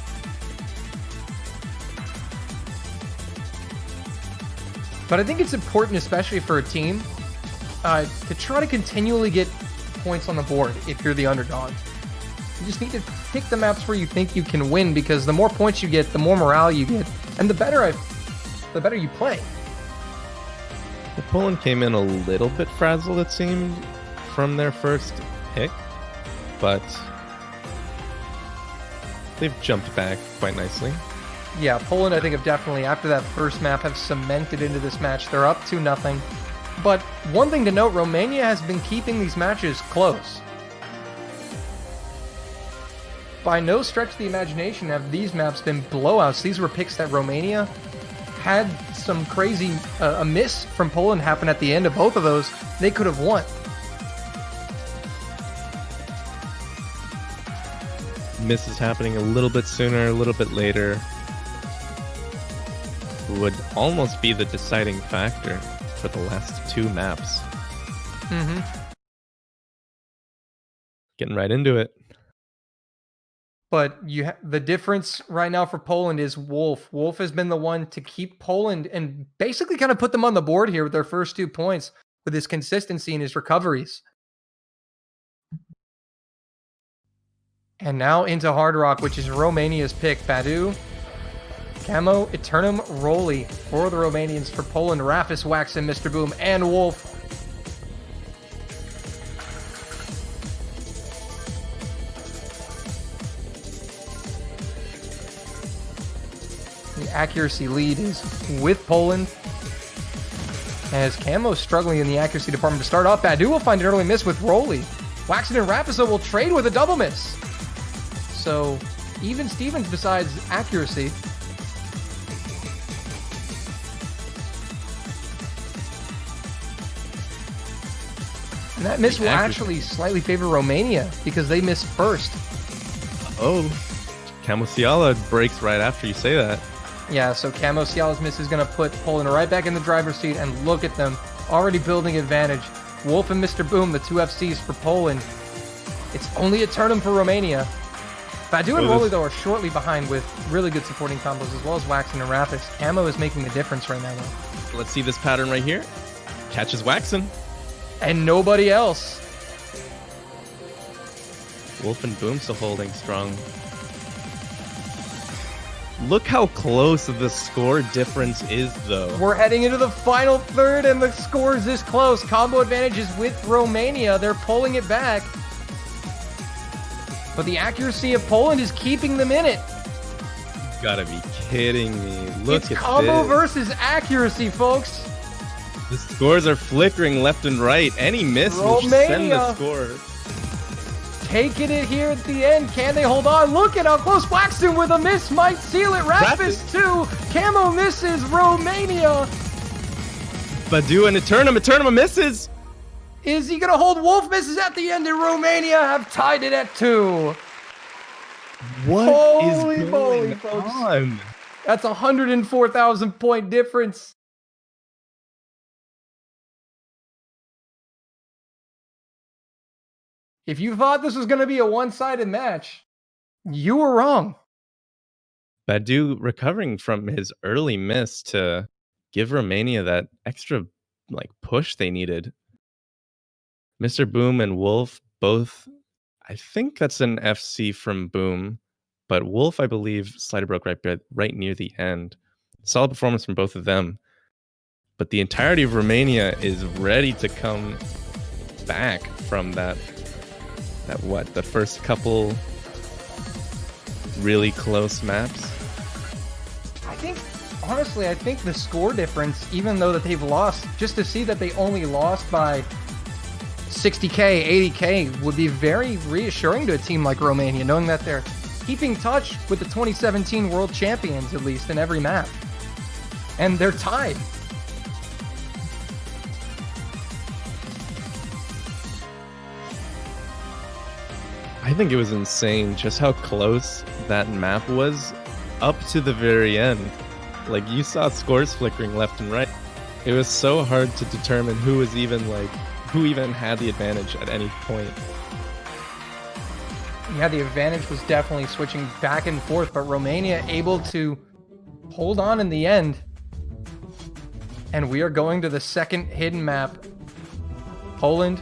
But I think it's important, especially for a team, to try to continually get points on the board if you're the underdog. You just need to pick the maps where you think you can win, because the more points you get, the more morale you get, and the better you play. Well, Poland came in a little bit frazzled, it seemed, from their first pick, but they've jumped back quite nicely. Yeah, Poland, I think, have definitely, after that first map, have cemented into this match. They're up 2-0. But one thing to note, Romania has been keeping these matches close. By no stretch of the imagination have these maps been blowouts. These were picks that Romania had some crazy a miss from Poland happen at the end of both of those. They could have won. Misses happening a little bit sooner, a little bit later would almost be the deciding factor for the last two maps. Mm-hmm. Getting right into it. But the difference right now for Poland is Wolf. Wolf has been the one to keep Poland and basically kind of put them on the board here with their first 2 points with his consistency and his recoveries. And now into Hard Rock, which is Romania's pick. Badu, Camo, Eternum, Roly for the Romanians. For Poland, Rafis, Waxen, Mr. Boom, and Wolf. The accuracy lead is with Poland, as Camo's struggling in the accuracy department to start off. Badu will find an early miss with Roly. Waxen and Rapiso will trade with a double miss. So even Stevens besides accuracy. And that miss will actually slightly favor Romania because they missed first. Oh, Camo Ciala breaks right after you say that. Yeah, so Camo Ciala's miss is going to put Poland right back in the driver's seat, and look at them, already building advantage. Wolf and Mr. Boom, the 2 FCs for Poland. It's only a turn for Romania. Badu and Roly, though, are shortly behind with really good supporting combos, as well as Waxen and Rapis. Camo is making the difference right now, though. Let's see this pattern right here. Catches Waxen. And nobody else. Wolf and Boom still holding strong. Look how close the score difference is, though. We're heading into the final third, and the score is this close. Combo advantage is with Romania. They're pulling it back. But the accuracy of Poland is keeping them in it. You gotta be kidding me. Look it's at combo this. versus accuracy, folks. The scores are flickering left and right. Any miss will send the score. Taking it here at the end. Can they hold on? Look at how close Waxen with a miss might seal it. Rapis 2. Camo misses. Romania. Badu and Eternum misses. Is he going to hold? Wolf misses at the end, and Romania have tied it at 2. What is going on? That's a 104,000 point difference. If you thought this was going to be a one-sided match, you were wrong. Badu recovering from his early miss to give Romania that extra push they needed. Mr. Boom and Wolf both, I think that's an FC from Boom, but Wolf, I believe, slider broke right near the end. Solid performance from both of them. but the entirety of Romania is ready to come back from the first couple really close maps. Honestly, I think the score difference, even though that they've lost, just to see that they only lost by 60k, 80k would be very reassuring to a team like Romania, knowing that they're keeping touch with the 2017 world champions, at least in every map. And they're tied. I think it was insane just how close that map was up to the very end. Like, you saw scores flickering left and right. It was so hard to determine who even had the advantage at any point. Yeah, the advantage was definitely switching back and forth, but Romania able to hold on in the end. And we are going to the second hidden map. Poland,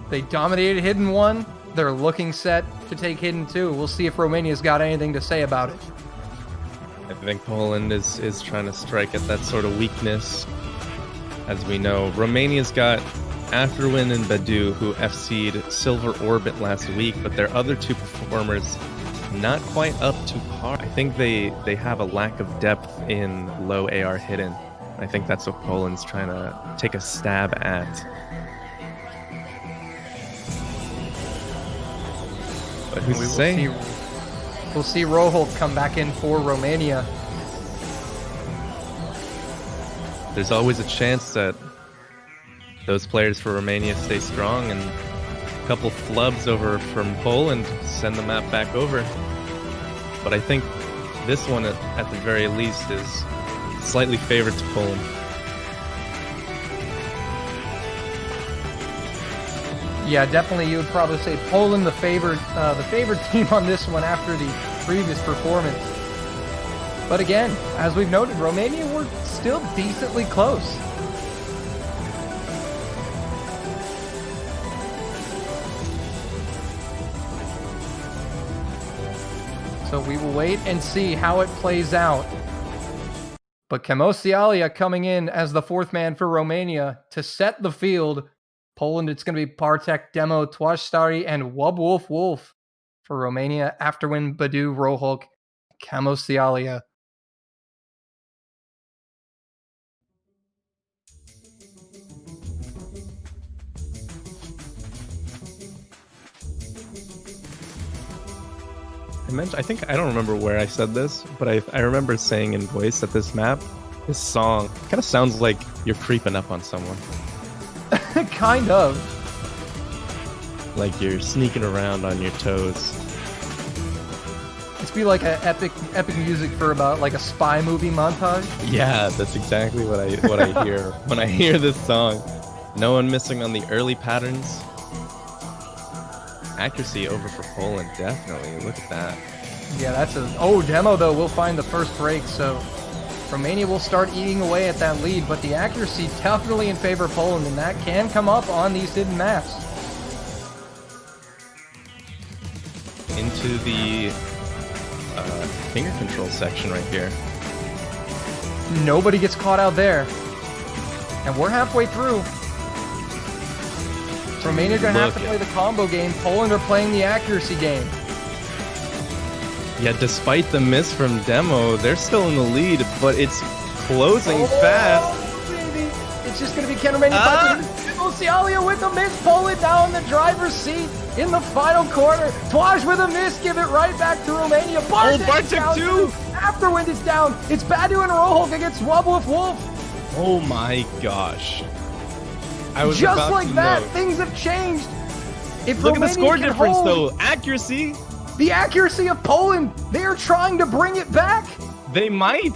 they dominated hidden 1. They're looking set to take hidden 2. We'll see if Romania's got anything to say about it. I think Poland is trying to strike at that sort of weakness. As we know, Romania's got Afterwin and Badu, who FC'd Silver Orbit last week, but their other 2 performers not quite up to par. I think they have a lack of depth in low AR hidden. I think that's what Poland's trying to take a stab at. But who's to say? We'll see Roholt come back in for Romania. There's always a chance that those players for Romania stay strong, and a couple flubs over from Poland send the map back over. But I think this one, at the very least, is slightly favored to Poland. Yeah, definitely. You would probably say Poland the favored team on this one after the previous performance. But again, as we've noted, Romania were still decently close. So we will wait and see how it plays out. But Kamosialia coming in as the 4th man for Romania to set the field. Poland, it's going to be Partek, Demo, Twashtari, and Wubwolf Wolf. For Romania, Afterwin, Badu, Rohulk, Kamosialia. I don't remember where I said this, but I remember saying in voice that this song kind of sounds like you're creeping up on someone. Kind of. Like you're sneaking around on your toes. It's be like an epic music for about like a spy movie montage. Yeah, that's exactly what I hear when I hear this song. No one missing on the early patterns. Accuracy over for Poland, definitely. Look at that. Yeah, that's Demo though will find the first break, so Romania will start eating away at that lead, but the accuracy definitely in favor of Poland, and that can come up on these hidden maps. Into the finger control section right here. Nobody gets caught out there. And we're halfway through. Romania are going to have to play the combo game. Poland are playing the accuracy game. Yeah, despite the miss from Demo, they're still in the lead, but it's closing fast. Baby. It's just going to be Ken Romania. Osialia with a miss. Poland now in the driver's seat in the final corner. Twaj with a miss. Give it right back to Romania. Bartek too. Afterwind is down. It's Badu and Rohulk against Wubwolf Wolf. Oh my gosh. I was just like that, things have changed. If Look Romania at the score difference, hold, though. Accuracy. The accuracy of Poland. They are trying to bring it back. They might.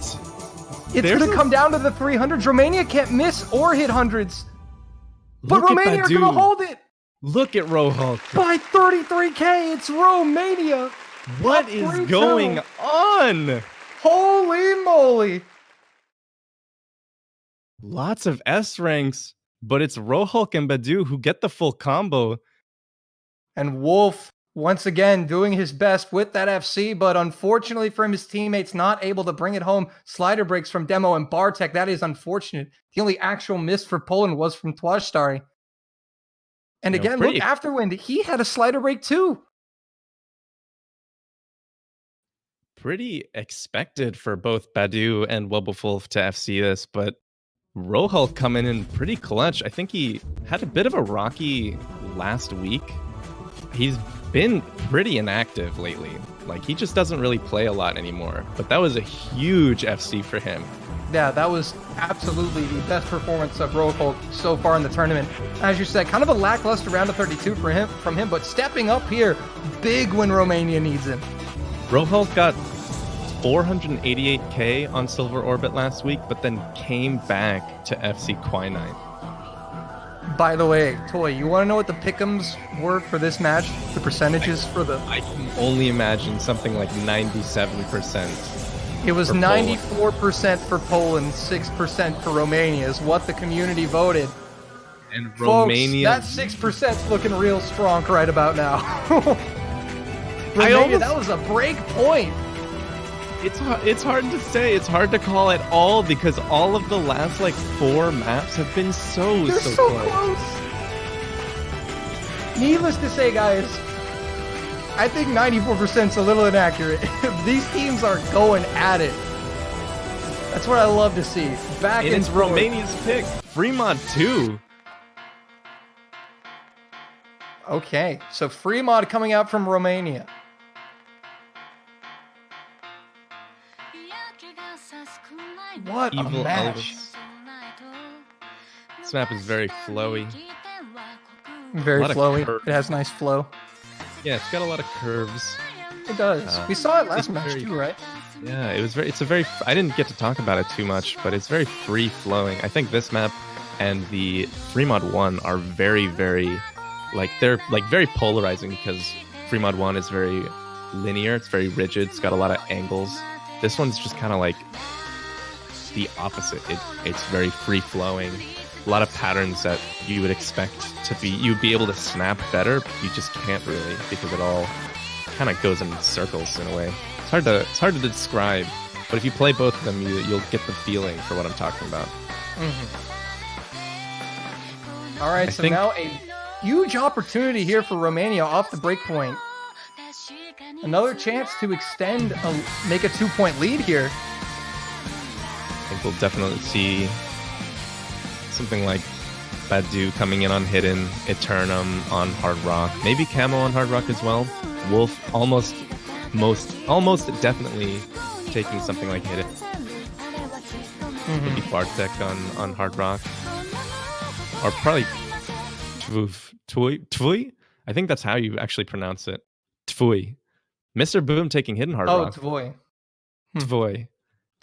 It's going to come down to the 300s. Romania can't miss or hit hundreds. But Romania are going to hold it. Look at Rohulk. By 33k, it's Romania. What is going on? Holy moly. Lots of S ranks. But it's Rohulk and Badu who get the full combo. And Wolf once again doing his best with that FC, but unfortunately for him, his teammates not able to bring it home. Slider breaks from Demo and Bartek. That is unfortunate. The only actual miss for Poland was from Twajstari. And again, look, Afterwind, he had a slider break too. Pretty expected for both Badu and Wobblefulf to FC this, but Rohulk coming in pretty clutch. I think he had a bit of a rocky last week. He's been pretty inactive lately. Like, he just doesn't really play a lot anymore. But that was a huge FC for him. Yeah, that was absolutely the best performance of Rohulk so far in the tournament. As you said, kind of a lackluster round of 32 from him, but stepping up here, big when Romania needs him. Rohulk got 488k on Silver Orbit last week, but then came back to FC Quinine. By the way, Toy, you want to know what the pick'ems were for this match? The percentages for the... I can only imagine something like 97%. It was 94% for Poland, 6% for Romania is what the community voted. And Romania... Folks, that 6%'s looking real strong right about now. Romania, that was a break point. It's hard to say. It's hard to call at all because all of the last like 4 maps have been so close. Needless to say, guys, I think 94% is a little inaccurate. These teams are going at it. That's what I love to see. Back and it's Romania's pick. Fremont too. Okay, so Fremont coming out from Romania. What Evil a match. Elvis. This map is very flowy. Very flowy. It has nice flow. Yeah, it's got a lot of curves. It does. We saw it last match too, right? Yeah, it's a very, I didn't get to talk about it too much, but it's very free flowing. I think this map and the Fremont 1 are very, very, they're very polarizing because Fremont 1 is very linear. It's very rigid. It's got a lot of angles. This one's just kind of like the opposite. It's very free flowing. A lot of patterns that you would expect to be, you'd be able to snap better, but you just can't really because it all kind of goes in circles in a way. It's hard to describe, but if you play both of them, you'll get the feeling for what I'm talking about. All right, so now a huge opportunity here for Romania off the break point. Another chance to extend, make a 2-point lead here. I think we'll definitely see something like Badu coming in on Hidden, Eternum on Hard Rock, maybe Camo on Hard Rock as well. Wolf almost definitely taking something like Hidden. Maybe Bartek on Hard Rock. Or probably Tvui? I think that's how you actually pronounce it. Tvui. Mr. Boom taking Hidden Hard Rock. Oh, Tvui. Tvui.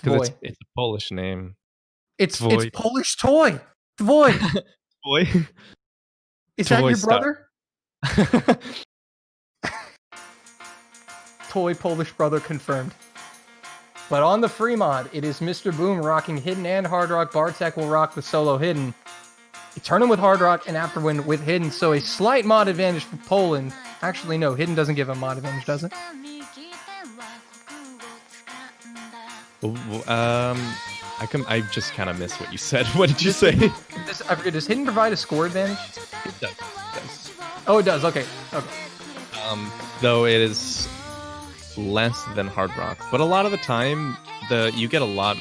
Because it's a Polish name. It's Polish toy. Tvui. Tvui. Is that your brother? Toy Polish brother confirmed. But on the free mod, it is Mr. Boom rocking Hidden and Hard Rock. Bartek will rock the solo Hidden. Eternum with Hard Rock and Afterwind with Hidden. So a slight mod advantage for Poland. Actually, no, Hidden doesn't give a mod advantage, does it? I just kind of missed what you said. What did you say? Does Hidden provide a score advantage? It does. Oh, it does. Okay. Though it is less than Hard Rock, but a lot of the time, you get a lot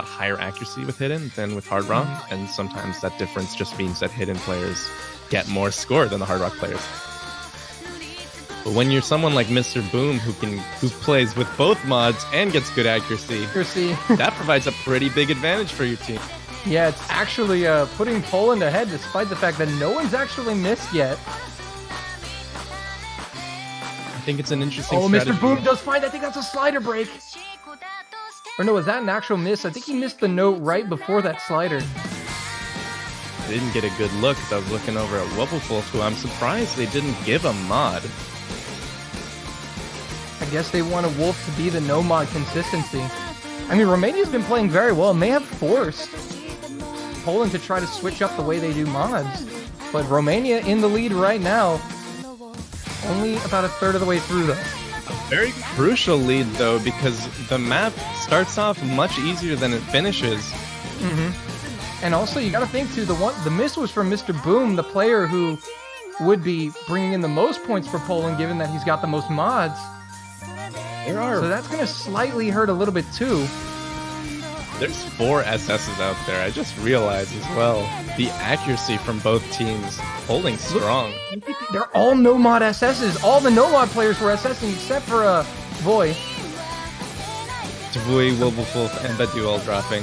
higher accuracy with Hidden than with Hard Rock, and sometimes that difference just means that Hidden players get more score than the Hard Rock players. But when you're someone like Mr. Boom who plays with both mods and gets good accuracy, that provides a pretty big advantage for your team. Yeah, it's actually putting Poland ahead despite the fact that no one's actually missed yet. I think it's an interesting strategy. Mr. Boom does find, I think that's a slider break. Or no, was that an actual miss? I think he missed the note right before that slider. I didn't get a good look because I was looking over at Wobblefulf, who I'm surprised they didn't give a mod. I guess they want a Wolf to be the no mod consistency. I mean, Romania's been playing very well and may have forced Poland to try to switch up the way they do mods. But Romania in the lead right now. Only about a third of the way through, though. Very crucial lead, though, because the map starts off much easier than it finishes. And also, you got to think, too, the miss was from Mr. Boom, the player who would be bringing in the most points for Poland, given that he's got the most mods. So that's going to slightly hurt a little bit, too. There's 4 SSs out there. I just realized as well. The accuracy from both teams holding strong. They're all no-mod SSs. All the no-mod players were SSing except for Voy. Voy, Wilberwolf, and Badu all dropping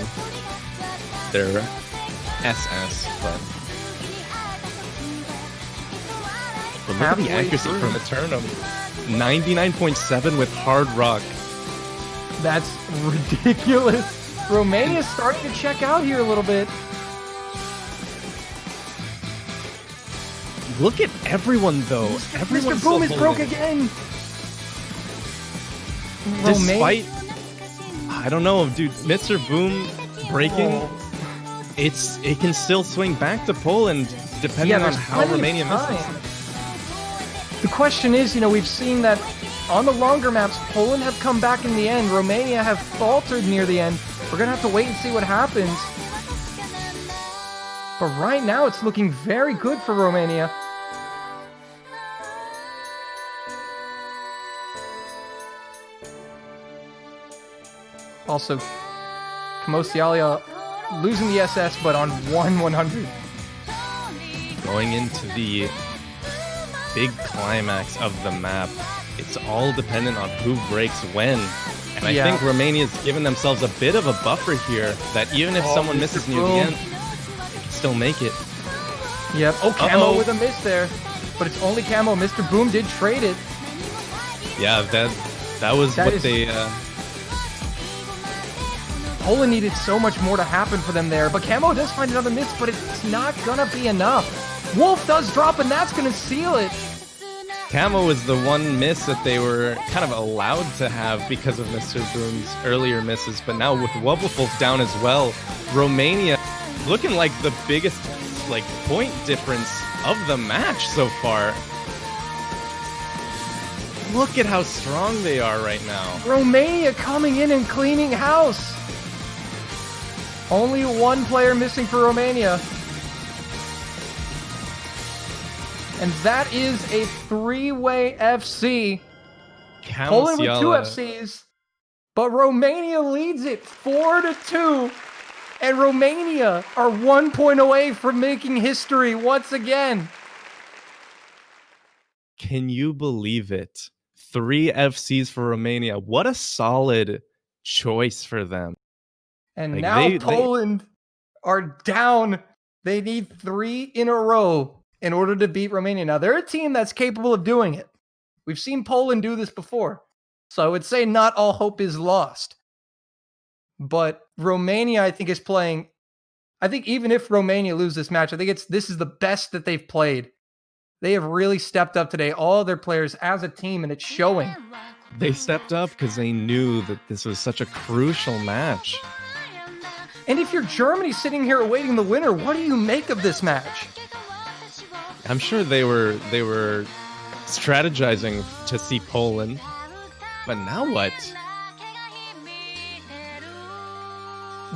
their SS. But look at the accuracy from Eternum. 99.7 with Hard Rock. That's ridiculous. Romania's starting to check out here a little bit. Look at everyone, though. Everyone's Mr. Boom is broke again. Despite, I don't know, dude. Mr. Boom breaking, it can still swing back to Poland depending on how Romania misses. The question is, we've seen that on the longer maps, Poland have come back in the end. Romania have faltered near the end. We're going to have to wait and see what happens. But right now, it's looking very good for Romania. Also, Kamosialia losing the SS, but on 1/100. Going into the big climax of the map, it's all dependent on who breaks when. And I think Romania's given themselves a bit of a buffer here, that even if someone misses near the end, they can still make it. Yep. Oh, Camo with a miss there. But it's only Camo. Mr. Boom did trade it. Yeah, that was what they... Poland needed so much more to happen for them there. But Camo does find another miss, but it's not going to be enough. Wolf does drop, and that's going to seal it. Camo was the one miss that they were kind of allowed to have because of Mr. Boom's earlier misses, but now with Wubblefulf down as well, Romania looking like the biggest point difference of the match so far. Look at how strong they are right now. Romania coming in and cleaning house. Only one player missing for Romania. And that is a 3-way FC. Poland with 2 FCs. But Romania leads it 4-2. And Romania are 1 point away from making history once again. Can you believe it? 3 FCs for Romania. What a solid choice for them. And now Poland are down. They need 3 in a row in order to beat Romania. Now, they're a team that's capable of doing it. We've seen Poland do this before. So I would say not all hope is lost. But Romania, I think, is playing... I think even if Romania lose this match, I think this is the best that they've played. They have really stepped up today, all their players as a team, and it's showing. They stepped up because they knew that this was such a crucial match. And if you're Germany sitting here awaiting the winner, what do you make of this match? I'm sure they were strategizing to see Poland, but now what?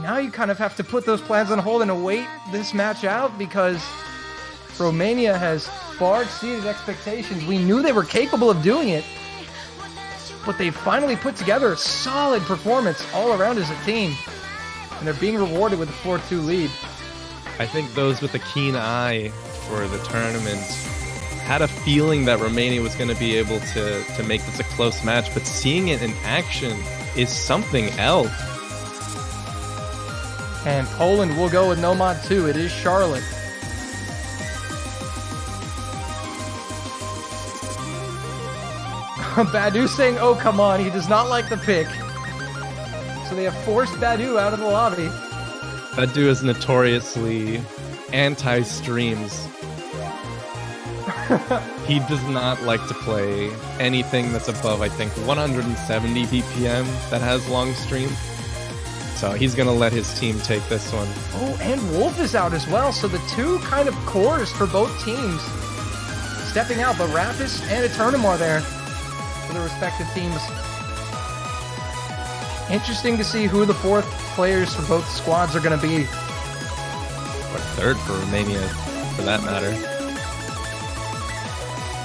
Now you kind of have to put those plans on hold and await this match out, because Romania has far exceeded expectations. We knew they were capable of doing it, but they finally put together a solid performance all around as a team, and they're being rewarded with a 4-2 lead. I think those with a keen eye for the tournament had a feeling that Romania was going to be able to make this a close match, but seeing it in action is something else. And Poland will go with no mod 2. It is Charlotte. Badu saying, oh, come on. He does not like the pick. So they have forced Badu out of the lobby. Badu is notoriously anti-streams. He does not like to play anything that's above, I think, 170 BPM that has long stream. So he's going to let his team take this one. Oh, and Wolf is out as well. So the two kind of cores for both teams stepping out, but Rapis and Eternum are there for the respective teams. Interesting to see who the fourth players for both squads are going to be. Or third for Romania, for that matter.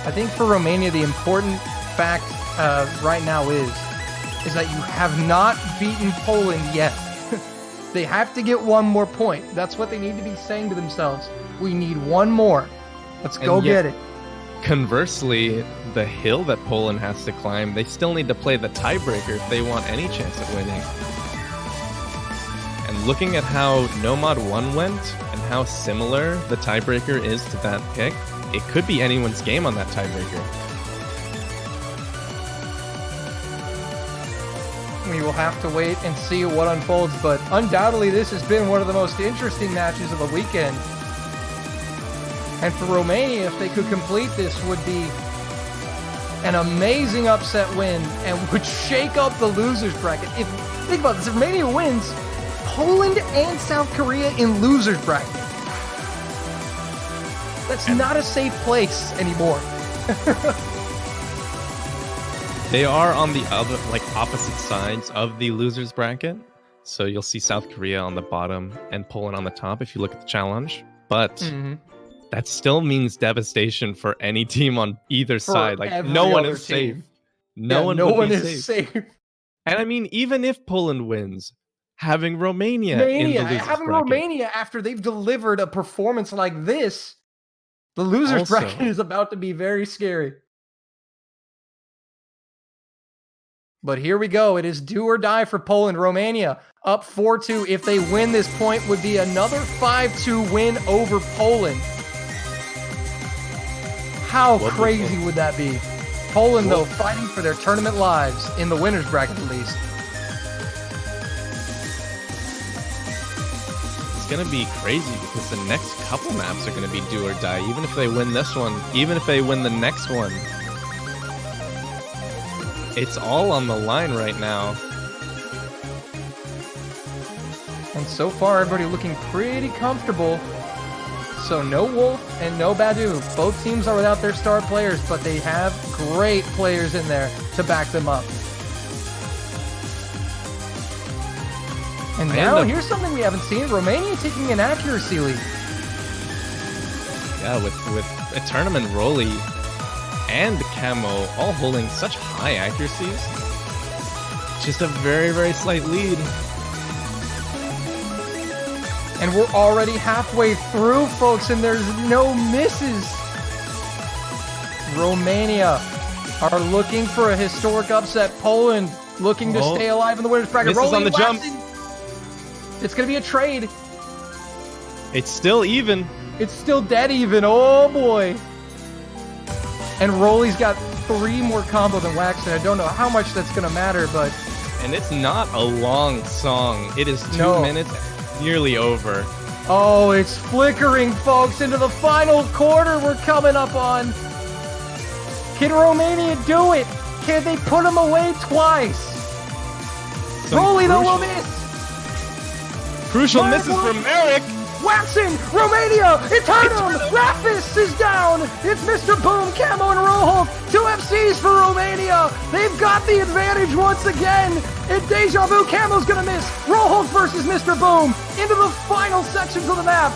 I think for Romania, the important fact right now is that you have not beaten Poland yet. They have to get one more point. That's what they need to be saying to themselves. We need one more. Let's go get it. Conversely, the hill that Poland has to climb, they still need to play the tiebreaker if they want any chance at winning. And looking at how Nomad 1 went and how similar the tiebreaker is to that pick, it could be anyone's game on that tiebreaker. We will have to wait and see what unfolds, but undoubtedly this has been one of the most interesting matches of the weekend. And for Romania, if they could complete this, would be an amazing upset win and would shake up the losers bracket. Think about this, if Romania wins, Poland and South Korea in losers bracket. That's not a safe place anymore. They are on the other, opposite sides of the losers bracket. So you'll see South Korea on the bottom and Poland on the top if you look at the challenge. But that still means devastation for any team on either side. No one is safe. No one is safe. And I mean, even if Poland wins, having Romania in the losers bracket. Romania after they've delivered a performance like this, the losers bracket is about to be very scary. But here we go. It is do or die for Poland. Romania up 4-2. If they win this point, would be another 5-2 win over Poland. How crazy would that be? Poland, though, fighting for their tournament lives in the winners bracket, at least. It's going to be crazy because the next couple maps are going to be do or die. Even if they win this one, even if they win the next one. It's all on the line right now. And so far, everybody looking pretty comfortable. So no Wolf and no Badu. Both teams are without their star players, but they have great players in there to back them up. And now, here's something we haven't seen. Romania taking an accuracy lead. Yeah, with Eternum and Rolly and Camo all holding such high accuracies. Just a very, very slight lead. And we're already halfway through, folks, and there's no misses. Romania are looking for a historic upset. Poland looking to stay alive in the winners bracket. Misses on the jump. It's going to be a trade. It's still even. It's still dead even. Oh, boy. And Rolly's got 3 more combo than Waxen. I don't know how much that's going to matter, but... And it's not a long song. It is 2 minutes, nearly over. Oh, it's flickering, folks, into the final quarter we're coming up on. Can Romania do it? Can they put him away twice? Rolly, though, will miss. Crucial misses from Merrick. Waxen, Romania, Eternum, Rapis is down. It's Mr. Boom, Camo, and Rojo. 2 FCs for Romania. They've got the advantage once again. And Deja Vu, Camo's gonna miss. Rojo versus Mr. Boom into the final sections of the map.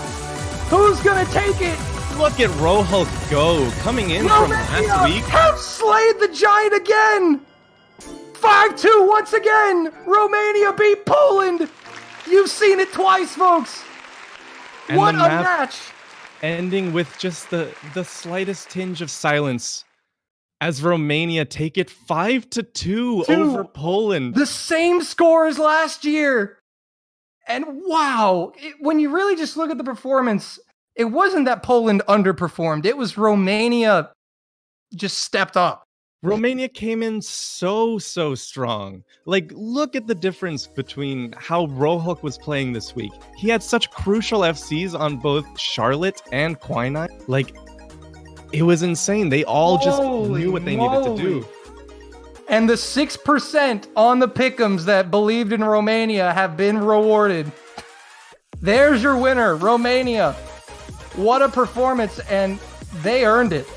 Who's gonna take it? Look at Rojo go, coming in from last week. Have slayed the giant again. 5-2 once again. Romania beat Poland. You've seen it twice, folks. And what a match! Ending with just the slightest tinge of silence as Romania take it 5-2 over Poland. The same score as last year. And wow, when you really just look at the performance, it wasn't that Poland underperformed. It was Romania just stepped up. Romania came in so strong. Look at the difference between how Rohulk was playing this week. He had such crucial FCs on both Charlotte and Quinine. It was insane. They all just knew what they needed to do. And the 6% on the pick'ems that believed in Romania have been rewarded. There's your winner, Romania. What a performance, and they earned it.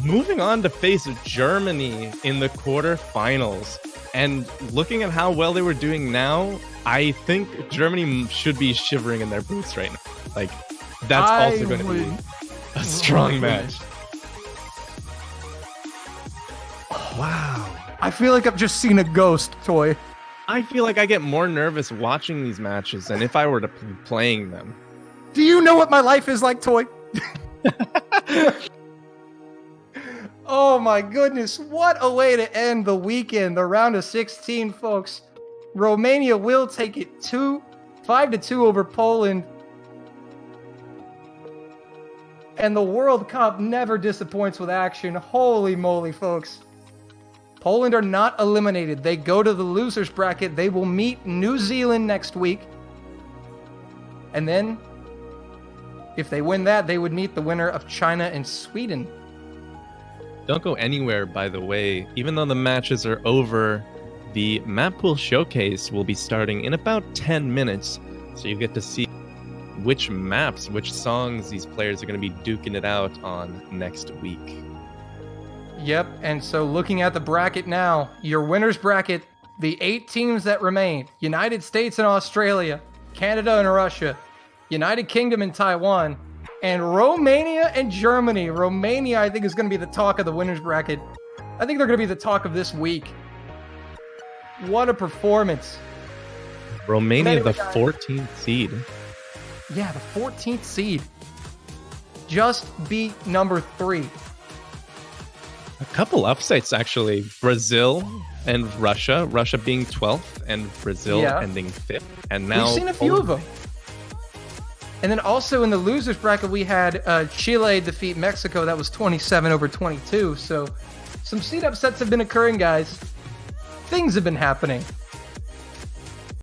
moving on to face Germany in the quarterfinals. And looking at how well they were doing now, I think Germany should be shivering in their boots right now. Like, that's also going to be a strong match. Wow. I feel like I've just seen a ghost, Toy. I feel like I get more nervous watching these matches than if I were to be playing them. Do you know what my life is like, Toy? Oh my goodness, what a way to end the weekend, the round of 16, folks. Romania will take it 5-2 over Poland. And the World Cup never disappoints with action. Holy moly, folks. Poland are not eliminated. They go to the losers bracket. They will meet New Zealand next week. And then, if they win that, they would meet the winner of China and Sweden. Don't go anywhere, by the way. Even though the matches are over, the Map Pool Showcase will be starting in about 10 minutes. So you get to see which maps, which songs these players are going to be duking it out on next week. Yep, and so looking at the bracket now, your winner's bracket, the 8 teams that remain, United States and Australia, Canada and Russia, United Kingdom and Taiwan, and Romania and Germany. Romania, I think, is going to be the talk of the winner's bracket. I think they're going to be the talk of this week. What a performance. Romania, the 14th seed. Yeah, the 14th seed. Just beat number 3. A couple upsets, actually. Brazil and Russia. Russia being 12th and Brazil ending 5th. And now we've seen a few of them. And then also in the losers bracket, we had Chile defeat Mexico. That was 27-22. So some seed upsets have been occurring, guys. Things have been happening.